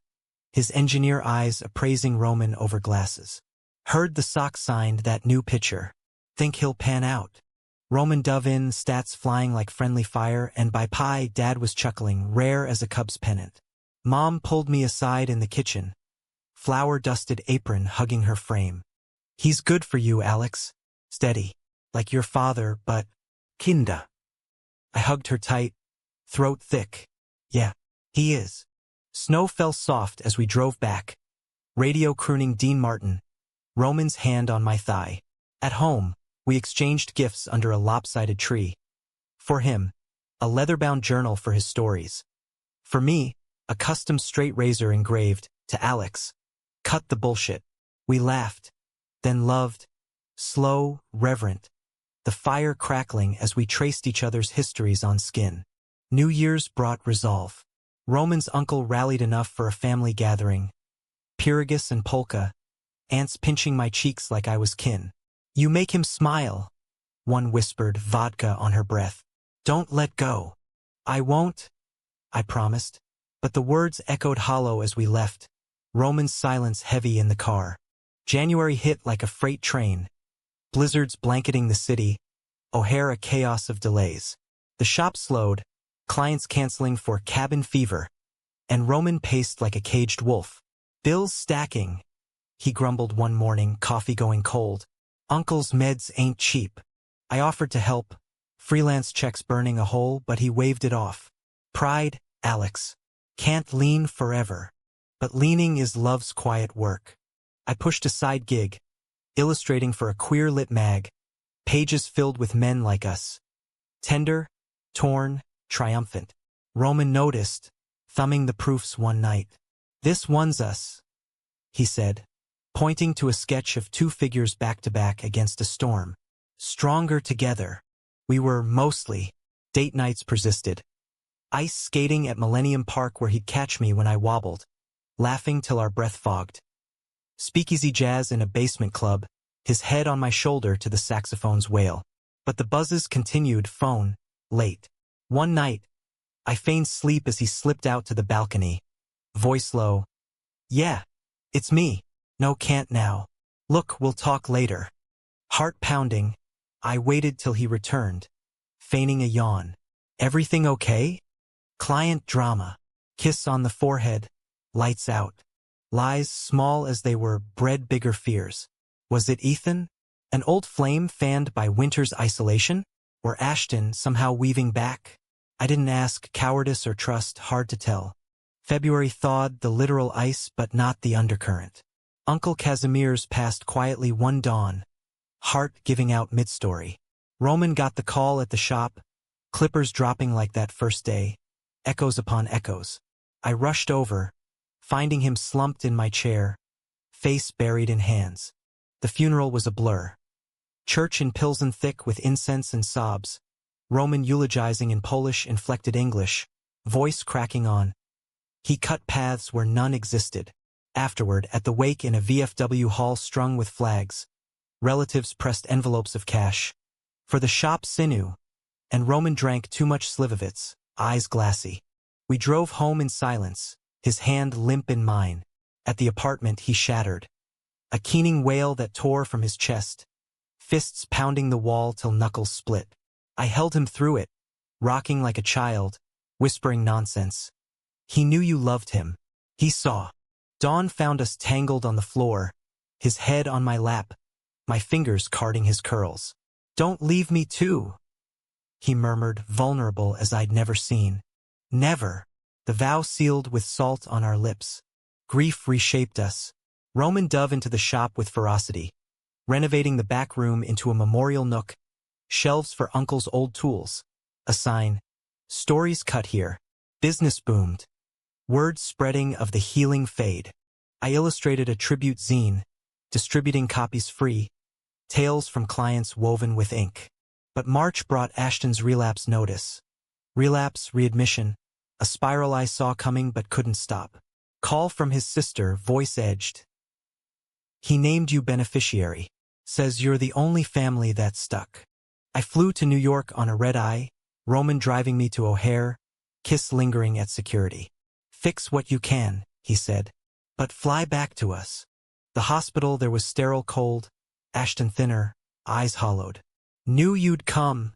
his engineer eyes appraising Roman over glasses. Heard the sock signed that new pitcher. Think he'll pan out. Roman dove in, stats flying like friendly fire, and by pie, Dad was chuckling, rare as a Cubs pennant. Mom pulled me aside in the kitchen, flour-dusted apron hugging her frame. He's good for you, Alex. Steady. Like your father, but kinda. I hugged her tight, throat thick. Yeah, he is. Snow fell soft as we drove back. Radio crooning Dean Martin. Roman's hand on my thigh. At home, we exchanged gifts under a lopsided tree. For him, a leather-bound journal for his stories. For me, a custom straight razor engraved, to Alex. Cut the bullshit. We laughed, then loved. Slow, reverent. The fire crackling as we traced each other's histories on skin. New Year's brought resolve. Roman's uncle rallied enough for a family gathering. Pyragus and polka, aunts pinching my cheeks like I was kin. You make him smile, one whispered, vodka on her breath. Don't let go. I won't, I promised. But the words echoed hollow as we left. Roman's silence heavy in the car. January hit like a freight train. Blizzards blanketing the city. O'Hare a chaos of delays. The shop slowed, clients canceling for cabin fever. And Roman paced like a caged wolf. Bills stacking. He grumbled one morning, coffee going cold. Uncle's meds ain't cheap. I offered to help. Freelance checks burning a hole, but he waved it off. Pride, Alex. Can't lean forever. But leaning is love's quiet work. I pushed a side gig, illustrating for a queer-lit mag, pages filled with men like us. Tender, torn, triumphant. Roman noticed, thumbing the proofs one night. This one's us, he said, pointing to a sketch of two figures back-to-back against a storm. Stronger together. We were mostly. Date nights persisted. Ice skating at Millennium Park where he'd catch me when I wobbled, laughing till our breath fogged. Speakeasy jazz in a basement club, his head on my shoulder to the saxophone's wail. But the buzzes continued, phone, late. One night, I feigned sleep as he slipped out to the balcony. Voice low. Yeah, it's me. No, can't now. Look, we'll talk later. Heart pounding, I waited till he returned, feigning a yawn. Everything okay? Client drama. Kiss on the forehead. Lights out. Lies small as they were bred bigger fears. Was it Ethan? An old flame fanned by winter's isolation? Or Ashton somehow weaving back? I didn't ask, cowardice or trust, hard to tell. February thawed the literal ice but not the undercurrent. Uncle Casimir's passed quietly one dawn, heart giving out mid-story. Roman got the call at the shop, clippers dropping like that first day, echoes upon echoes. I rushed over, finding him slumped in my chair, face buried in hands. The funeral was a blur. Church in Pilsen thick with incense and sobs, Roman eulogizing in Polish inflected English, voice cracking on. He cut paths where none existed. Afterward, at the wake in a VFW hall strung with flags, Relatives pressed envelopes of cash. For the shop sinew, and Roman drank too much Slivovitz, eyes glassy. We drove home in silence, his hand limp in mine. At the apartment he shattered. A keening wail that tore from his chest, fists pounding the wall till knuckles split. I held him through it, rocking like a child, whispering nonsense. He knew you loved him. He saw. Dawn found us tangled on the floor, his head on my lap, my fingers carding his curls. "Don't leave me too," he murmured, vulnerable as I'd never seen. Never. The vow sealed with salt on our lips. Grief reshaped us. Roman dove into the shop with ferocity, renovating the back room into a memorial nook, shelves for Uncle's old tools, a sign, "Stories cut here." Business boomed. Word spreading of the healing fade. I illustrated a tribute zine, distributing copies free, tales from clients woven with ink. But March brought Ashton's relapse notice. Relapse, readmission, a spiral I saw coming but couldn't stop. Call from his sister, voice edged. "He named you beneficiary. Says you're the only family that stuck." I flew to New York on a red-eye, Roman driving me to O'Hare, kiss lingering at security. "Fix what you can," he said, "but fly back to us." The hospital, there was sterile cold, Ashton thinner, eyes hollowed. "Knew you'd come,"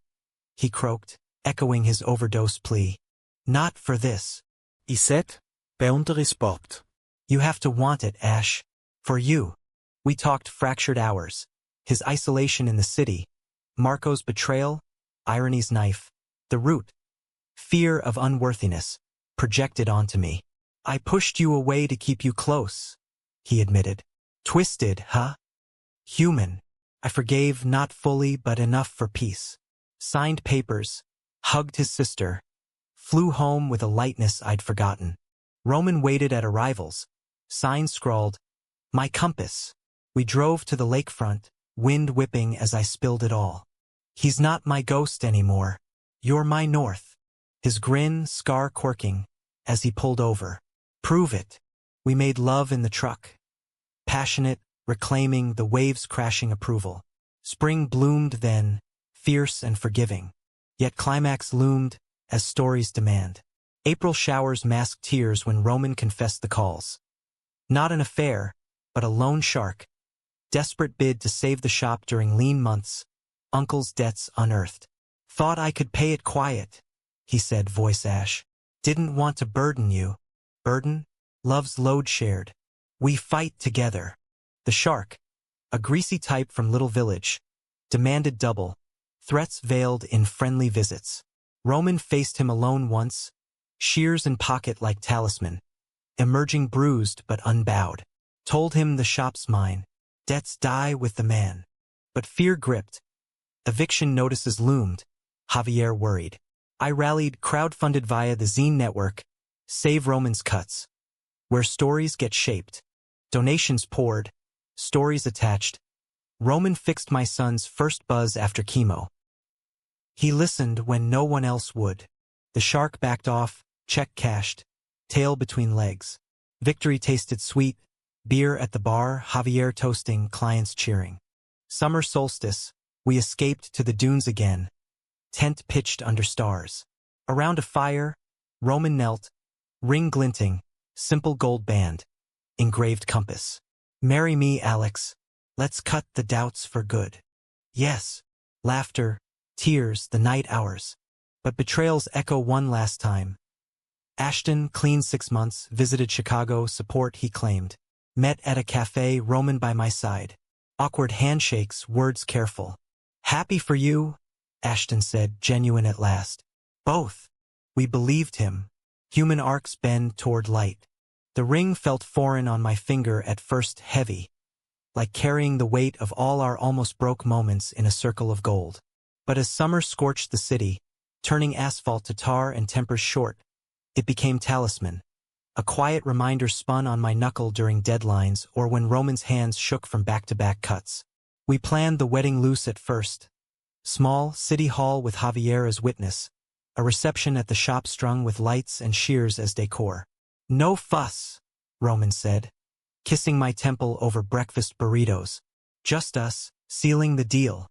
he croaked, echoing his overdose plea. "Not for this." Iset, boundary spot. "You have to want it, Ash. For you." We talked fractured hours. His isolation in the city, Marco's betrayal, irony's knife, the root, fear of unworthiness, projected onto me. "I pushed you away to keep you close," he admitted. "Twisted, huh? Human." I forgave, not fully, but enough for peace. Signed papers, hugged his sister, flew home with a lightness I'd forgotten. Roman waited at arrivals. Sign scrawled, "My compass." We drove to the lakefront, wind whipping as I spilled it all. "He's not my ghost anymore. You're my north." His grin, scar quirking, as he pulled over. "Prove it." We made love in the truck. Passionate, reclaiming, the waves crashing approval. Spring bloomed then, fierce and forgiving. Yet climax loomed, as stories demand. April showers masked tears when Roman confessed the calls. Not an affair, but a lone shark. Desperate bid to save the shop during lean months. Uncle's debts unearthed. "Thought I could pay it quiet," he said, voice ash. "Didn't want to burden you." Burden? Love's load shared. We fight together. The shark, a greasy type from Little Village, demanded double, threats veiled in friendly visits. Roman faced him alone once, shears in pocket like talisman, emerging bruised but unbowed. Told him the shop's mine, debts die with the man. But fear gripped. Eviction notices loomed, Javier worried. I rallied, crowdfunded via the zine network, Save Roman's Cuts, where stories get shaped. Donations poured, stories attached. Roman fixed my son's first buzz after chemo. He listened when no one else would. The shark backed off, check cashed, tail between legs. Victory tasted sweet, beer at the bar, Javier toasting, clients cheering. Summer solstice, we escaped to the dunes again, tent pitched under stars. Around a fire, Roman knelt, ring glinting, simple gold band, engraved compass. "Marry me, Alex. Let's cut the doubts for good." Yes. Laughter, tears, the night hours. But betrayals echo one last time. Ashton, clean 6 months, visited Chicago, support he claimed. Met at a cafe, Roman by my side. Awkward handshakes, words careful. "Happy for you," Ashton said, genuine at last. Both. We believed him. Human arcs bend toward light. The ring felt foreign on my finger at first, heavy, like carrying the weight of all our almost broke moments in a circle of gold. But as summer scorched the city, turning asphalt to tar and tempers short, it became talisman. A quiet reminder spun on my knuckle during deadlines or when Roman's hands shook from back-to-back cuts. We planned the wedding loose at first. Small, city hall with Javier as witness. A reception at the shop strung with lights and shears as decor. "No fuss," Roman said, kissing my temple over breakfast burritos. "Just us, sealing the deal.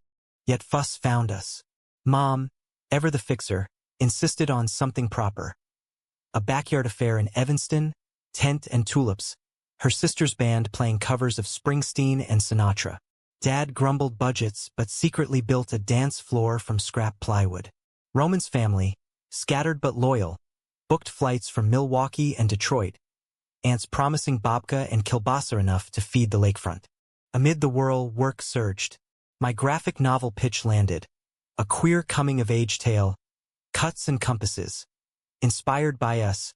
Yet fuss found us. Mom, ever the fixer, insisted on something proper. A backyard affair in Evanston, tent and tulips, her sister's band playing covers of Springsteen and Sinatra. Dad grumbled budgets but secretly built a dance floor from scrap plywood. Roman's family, scattered but loyal, booked flights from Milwaukee and Detroit, aunts promising babka and kielbasa enough to feed the lakefront. Amid the whirl, work surged. My graphic novel pitch landed. A queer coming-of-age tale, cuts and compasses. Inspired by us,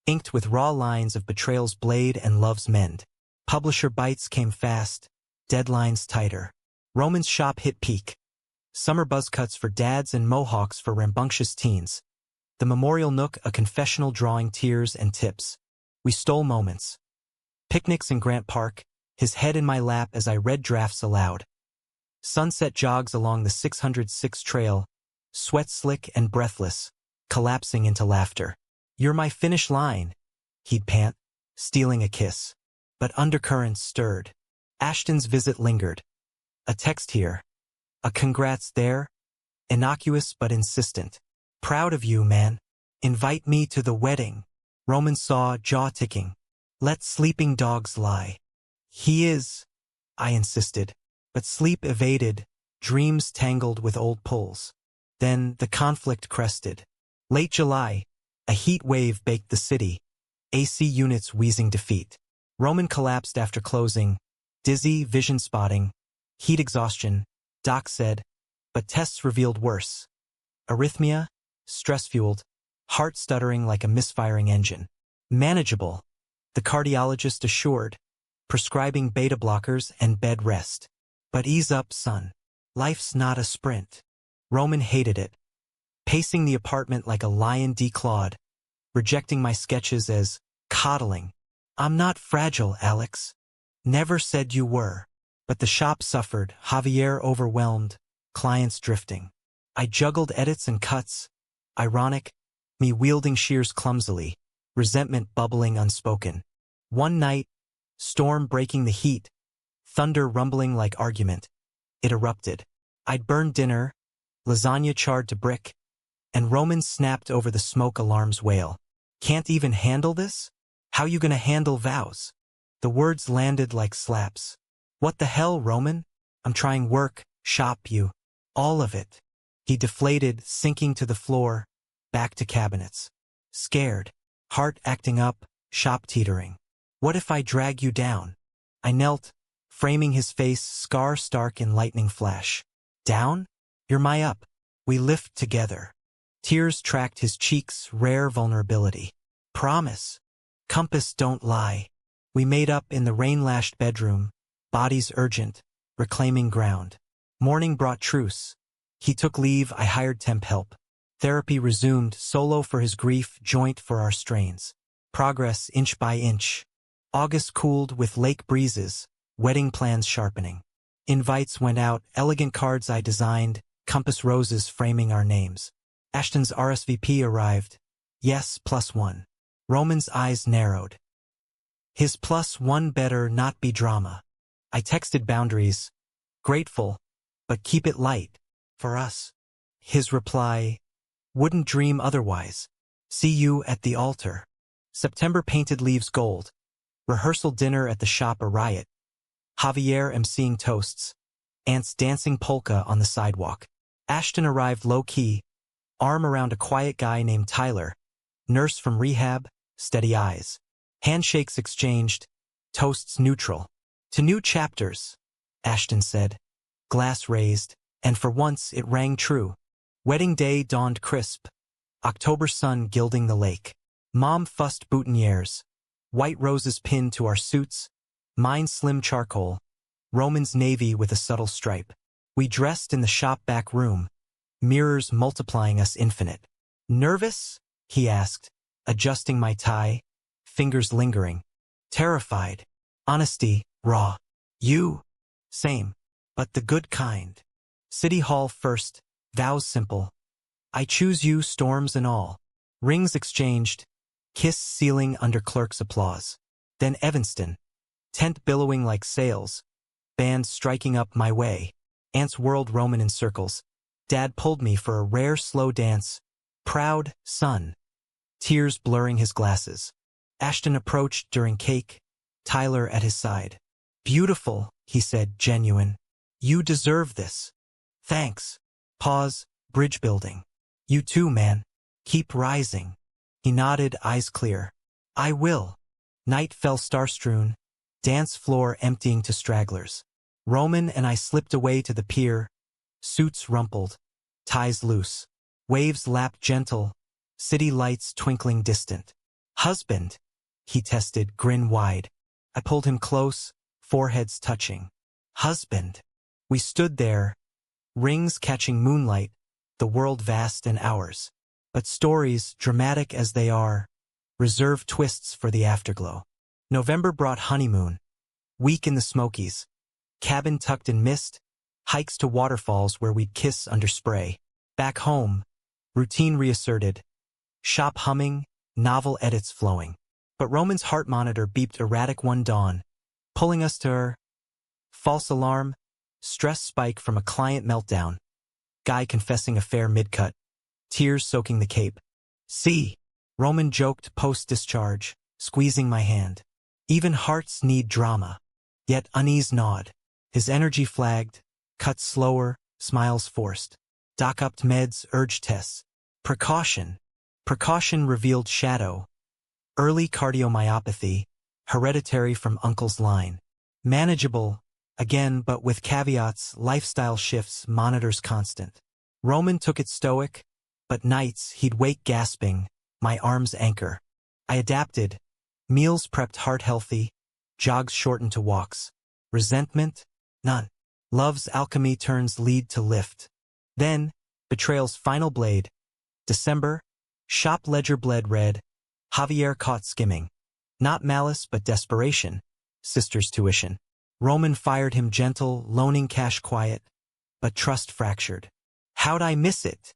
inked with raw lines of betrayal's blade and love's mend. Publisher bites came fast, deadlines tighter. Roman's shop hit peak. Summer buzz cuts for dads and mohawks for rambunctious teens. The memorial nook a confessional drawing tears and tips. We stole moments. Picnics in Grant Park, his head in my lap as I read drafts aloud. Sunset jogs along the 606 trail, sweat slick and breathless, collapsing into laughter. You're my finish line, he'd pant, stealing a kiss. But undercurrents stirred. Ashton's visit lingered. A text here. A congrats there. Innocuous but insistent. Proud of you, man. Invite me to the wedding. Roman saw, jaw ticking. Let sleeping dogs lie. He is, I insisted. But sleep evaded, dreams tangled with old pulls. Then the conflict crested. Late July, a heat wave baked the city. AC units wheezing defeat. Roman collapsed after closing. Dizzy, vision spotting. Heat exhaustion, doc said. But tests revealed worse. Arrhythmia, stress-fueled, heart stuttering like a misfiring engine. Manageable, the cardiologist assured, prescribing beta blockers and bed rest. But ease up, son. Life's not a sprint. Roman hated it. Pacing the apartment like a lion declawed, rejecting my sketches as coddling. I'm not fragile, Alex. Never said you were. But the shop suffered, Javier overwhelmed, clients drifting. I juggled edits and cuts, ironic, me wielding shears clumsily, resentment bubbling unspoken. One night, storm breaking the heat, thunder rumbling like argument. It erupted. I'd burned dinner, lasagna charred to brick, and Roman snapped over the smoke alarm's wail. Can't even handle this? How you gonna handle vows? The words landed like slaps. What the hell, Roman? I'm trying work, shop you. All of it. He deflated, sinking to the floor, back to cabinets. Scared, heart acting up, shop teetering. What if I drag you down? I knelt, framing his face scar stark in lightning flash. Down? You're my up. We lift together. Tears tracked his cheeks, rare vulnerability. Promise. Compass don't lie. We made up in the rain-lashed bedroom, bodies urgent, reclaiming ground. Morning brought truce. He took leave, I hired temp help. Therapy resumed, solo for his grief, joint for our strains. Progress inch by inch. August cooled with lake breezes, wedding plans sharpening. Invites went out, elegant cards I designed, compass roses framing our names. Ashton's RSVP arrived. Yes, +1. Roman's eyes narrowed. His +1 better not be drama. I texted boundaries. Grateful, but keep it light. For us. His reply. Wouldn't dream otherwise. See you at the altar. September painted leaves gold. Rehearsal dinner at the shop a riot. Javier emceeing toasts. Aunts dancing polka on the sidewalk. Ashton arrived low-key, arm around a quiet guy named Tyler. Nurse from rehab, steady eyes. Handshakes exchanged, toasts neutral. To new chapters, Ashton said. Glass raised, and for once it rang true. Wedding day dawned crisp. October sun gilding the lake. Mom fussed boutonnieres. White roses pinned to our suits. Mine slim charcoal. Roman's navy with a subtle stripe. We dressed in the shop back room. Mirrors multiplying us infinite. Nervous? He asked, adjusting my tie, fingers lingering. Terrified. Honesty, raw. You? Same. But the good kind. City Hall first, vows simple. I choose you, storms and all. Rings exchanged, kiss sealing under clerk's applause. Then Evanston. Tent billowing like sails, band striking up my way. Ants whirled Roman in circles. Dad pulled me for a rare slow dance. Proud, son. Tears blurring his glasses. Ashton approached during cake, Tyler at his side. Beautiful, he said, genuine. You deserve this. Thanks. Pause, bridge building. You too, man. Keep rising. He nodded, eyes clear. I will. Night fell star-strewn, dance floor emptying to stragglers. Roman and I slipped away to the pier, suits rumpled, ties loose. Waves lapped gentle, city lights twinkling distant. Husband, he tested, grin wide. I pulled him close, foreheads touching. Husband. We stood there, rings catching moonlight, the world vast and ours. But stories, dramatic as they are, reserve twists for the afterglow. November brought honeymoon. Week in the Smokies. Cabin tucked in mist, hikes to waterfalls where we'd kiss under spray. Back home, routine reasserted. Shop humming, novel edits flowing. But Roman's heart monitor beeped erratic one dawn, pulling us to her. False alarm, stress spike from a client meltdown. Guy confessing affair mid-cut. Tears soaking the cape. See, Roman joked post-discharge, squeezing my hand. Even hearts need drama. Yet unease gnawed. His energy flagged, cut slower, smiles forced. Doc upped meds, urge tests. Precaution. Precaution revealed shadow. Early cardiomyopathy, hereditary from uncle's line. Manageable, again but with caveats, lifestyle shifts, monitors constant. Roman took it stoic, but nights he'd wake gasping, my arms anchor. I adapted, meals prepped heart healthy, jogs shortened to walks. Resentment? None. Love's alchemy turns lead to lift. Then, betrayal's final blade. December, shop ledger bled red, Javier caught skimming. Not malice but desperation, sister's tuition. Roman fired him gentle, loaning cash quiet, but trust fractured. How'd I miss it?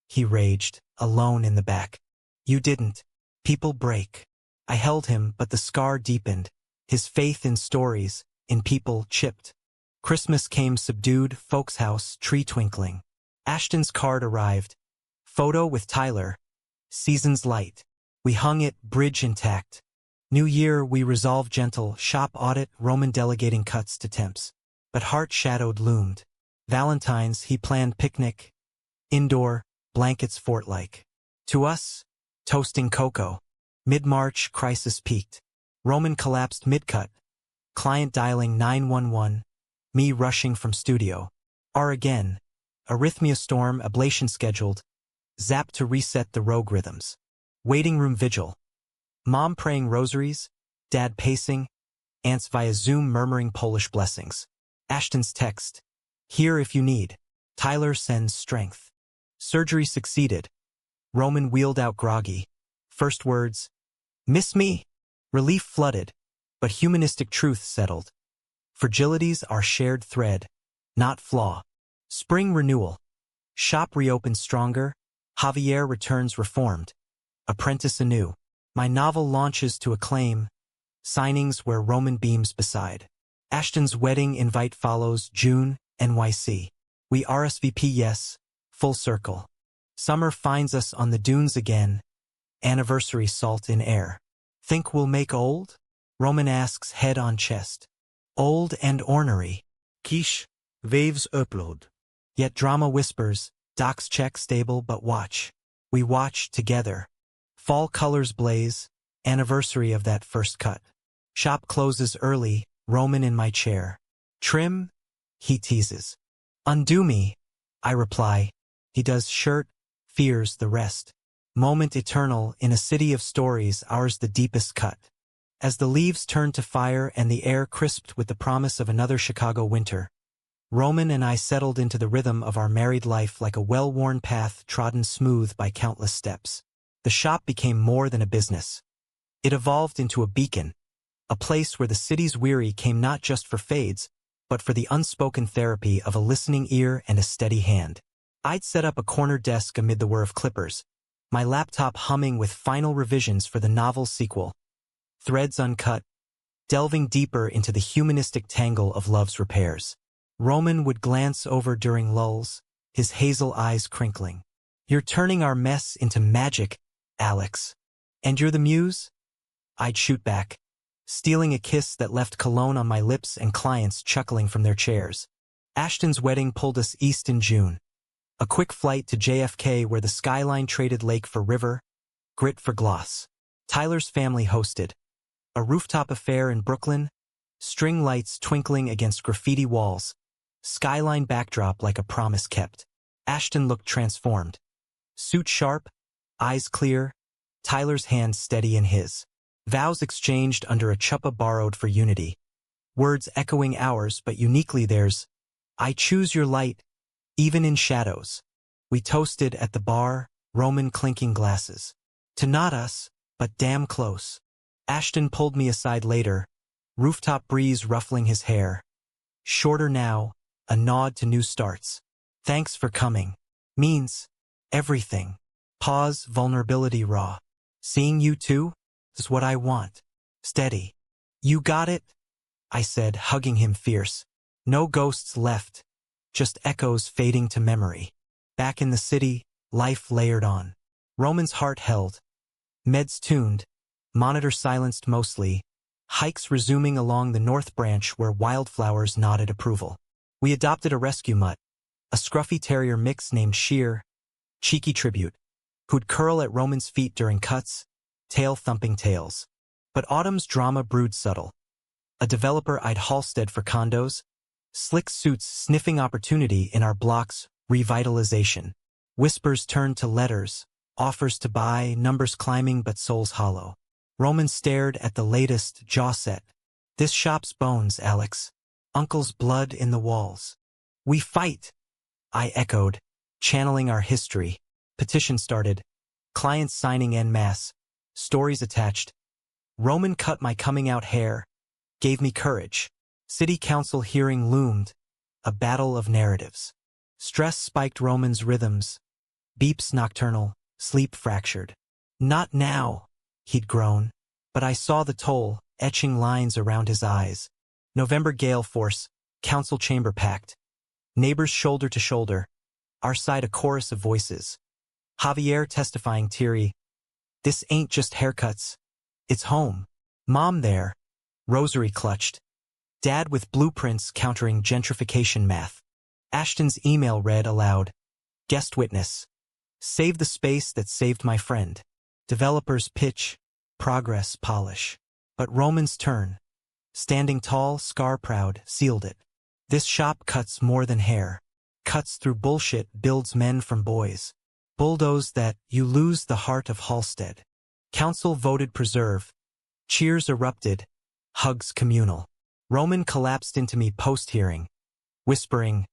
He raged, alone in the back. You didn't. People break. I held him, but the scar deepened. His faith in stories, in people, chipped. Christmas came subdued, folks' house, tree twinkling. Ashton's card arrived. Photo with Tyler. Season's light. We hung it, bridge intact. New Year, we resolved gentle, shop audit, Roman delegating cuts to temps. But heart shadowed loomed. Valentine's, he planned picnic. Indoor, blankets fort-like. To us, toasting cocoa. Mid-March, crisis peaked. Roman collapsed mid-cut. Client dialing 911. Me rushing from studio. R again. Arrhythmia storm, ablation scheduled. Zap to reset the rogue rhythms. Waiting room vigil. Mom praying rosaries. Dad pacing. Aunts via Zoom murmuring Polish blessings. Ashton's text. Here if you need. Tyler sends strength. Surgery succeeded. Roman wheeled out groggy. First words. Miss me? Relief flooded. But humanistic truth settled. Fragilities are shared thread, not flaw. Spring renewal. Shop reopens stronger. Javier returns reformed. Apprentice anew. My novel launches to acclaim. Signings where Roman beams beside. Ashton's wedding invite follows June, NYC. We RSVP yes, full circle. Summer finds us on the dunes again. Anniversary salt in air. Think we'll make old? Roman asks, head on chest. Old and ornery. Quiche, waves upload. Yet drama whispers, docs check stable but watch. We watch together. Fall colors blaze, anniversary of that first cut. Shop closes early, Roman in my chair. Trim? He teases. Undo me, I reply. He does shirt, fears the rest. Moment eternal, in a city of stories, ours the deepest cut. As the leaves turned to fire and the air crisped with the promise of another Chicago winter, Roman and I settled into the rhythm of our married life like a well-worn path trodden smooth by countless steps. The shop became more than a business. It evolved into a beacon, a place where the city's weary came not just for fades, but for the unspoken therapy of a listening ear and a steady hand. I'd set up a corner desk amid the whir of clippers, my laptop humming with final revisions for the novel's sequel. Threads uncut, delving deeper into the humanistic tangle of love's repairs. Roman would glance over during lulls, his hazel eyes crinkling. You're turning our mess into magic, Alex. And you're the muse? I'd shoot back, stealing a kiss that left cologne on my lips and clients chuckling from their chairs. Ashton's wedding pulled us east in June. A quick flight to JFK where the skyline traded lake for river, grit for gloss. Tyler's family hosted. A rooftop affair in Brooklyn, string lights twinkling against graffiti walls, skyline backdrop like a promise kept. Ashton looked transformed. Suit sharp, eyes clear, Tyler's hand steady in his. Vows exchanged under a chuppah borrowed for unity. Words echoing ours but uniquely theirs. I choose your light, even in shadows. We toasted at the bar, Roman clinking glasses. To not us, but damn close. Ashton pulled me aside later, rooftop breeze ruffling his hair. Shorter now, a nod to new starts. Thanks for coming. Means everything. Pause, vulnerability raw. Seeing you too is what I want. Steady. You got it? I said, hugging him fierce. No ghosts left, just echoes fading to memory. Back in the city, life layered on. Roman's heart held. Meds tuned, monitor silenced mostly, hikes resuming along the North Branch where wildflowers nodded approval. We adopted a rescue mutt, a scruffy terrier mix named Sheer, cheeky tribute, who'd curl at Roman's feet during cuts, tail-thumping tails. But autumn's drama brewed subtle. A developer eyed Halstead for condos, slick suits sniffing opportunity in our block's revitalization. Whispers turned to letters, offers to buy, numbers climbing but souls hollow. Roman stared at the latest jaw set. This shop's bones, Alex. Uncle's blood in the walls. We fight, I echoed, channeling our history. Petition started. Clients signing en masse. Stories attached. Roman cut my coming out hair. Gave me courage. City council hearing loomed. A battle of narratives. Stress spiked Roman's rhythms. Beeps nocturnal, sleep fractured. Not now, he'd groan. But I saw the toll, etching lines around his eyes. November gale force, council chamber packed. Neighbors shoulder to shoulder. Our side a chorus of voices. Javier testifying teary. This ain't just haircuts. It's home. Mom there. Rosary clutched. Dad with blueprints countering gentrification math. Ashton's email read aloud. Guest witness. Save the space that saved my friend. Developers pitch. Progress polish. But Roman's turn. Standing tall, scar-proud, sealed it. This shop cuts more than hair. Cuts through bullshit, builds men from boys. Bulldoze that you lose the heart of Halstead. Council voted preserve. Cheers erupted. Hugs communal. Roman collapsed into me post-hearing, whispering,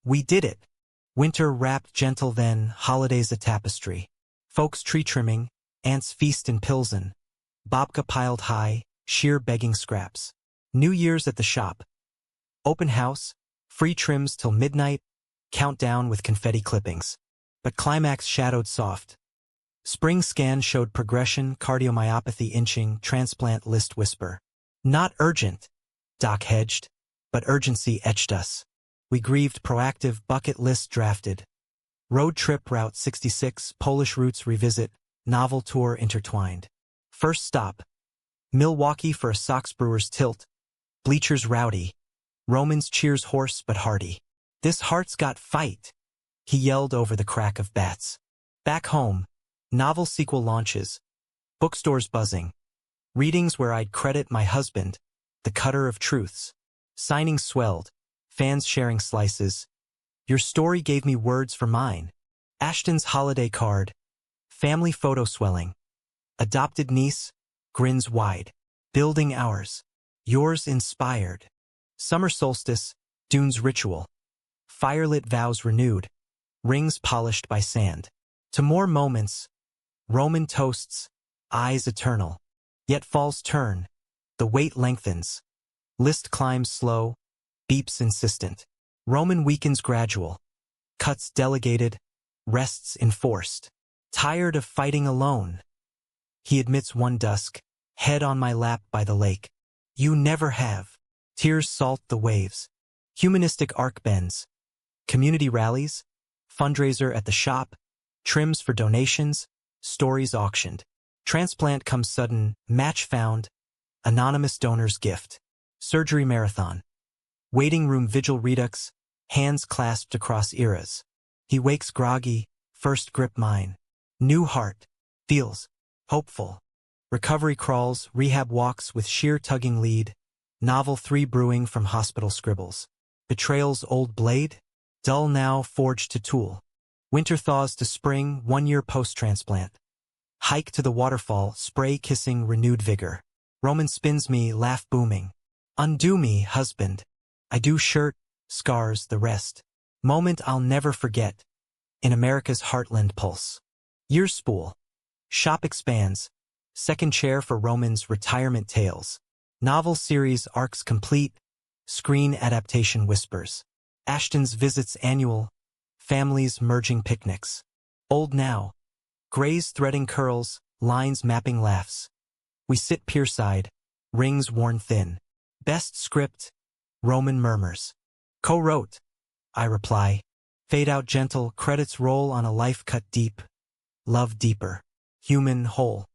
we did it. Winter wrapped gentle then, holidays a tapestry. Folks tree trimming, ants feast in Pilsen. Babka piled high, sheer begging scraps. New Year's at the shop. Open house, free trims till midnight, countdown with confetti clippings. But climax shadowed soft. Spring scan showed progression, cardiomyopathy inching, transplant list whisper. Not urgent, Doc hedged, but urgency etched us. We grieved proactive bucket list drafted. Road trip Route 66, Polish roots revisit, novel tour intertwined. First stop. Milwaukee for a Sox Brewers tilt. Bleachers rowdy. Romans cheers hoarse but hearty. This heart's got fight, he yelled over the crack of bats. Back home. Novel sequel launches. Bookstores buzzing. Readings where I'd credit my husband, the cutter of truths. Signings swelled. Fans sharing slices. Your story gave me words for mine. Ashton's holiday card. Family photo swelling. Adopted niece. Grins wide. Building ours. Yours inspired. Summer solstice. Dunes ritual. Firelit vows renewed. Rings polished by sand. To more moments. Roman toasts. Eyes eternal. Yet falls turn. The wait lengthens. List climbs slow. Beeps insistent. Roman weakens gradual. Cuts delegated. Rests enforced. Tired of fighting alone. He admits one dusk. Head on my lap by the lake. You never have. Tears salt the waves. Humanistic arc bends. Community rallies. Fundraiser at the shop. Trims for donations. Stories auctioned. Transplant comes sudden. Match found. Anonymous donor's gift. Surgery marathon. Waiting room vigil redux. Hands clasped across eras. He wakes groggy. First grip mine. New heart. Feels. Hopeful. Recovery crawls. Rehab walks with sheer tugging lead. Novel 3 brewing from hospital scribbles. Betrayal's old blade. Dull now forged to tool. Winter thaws to spring. 1 year post-transplant. Hike to the waterfall. Spray kissing renewed vigor. Roman spins me. Laugh booming. Undo me, husband. I do shirt. Scars the rest. Moment I'll never forget. In America's heartland pulse. Year spool. Shop expands. Second chair for Roman's retirement tales. Novel series arcs complete. Screen adaptation whispers. Ashton's visits annual. Families merging picnics. Old now. Gray's threading curls. Lines mapping laughs. We sit pierside. Rings worn thin. Best script. Roman murmurs. Co-wrote. I reply. Fade out gentle. Credits roll on a life cut deep. Love deeper. Human whole.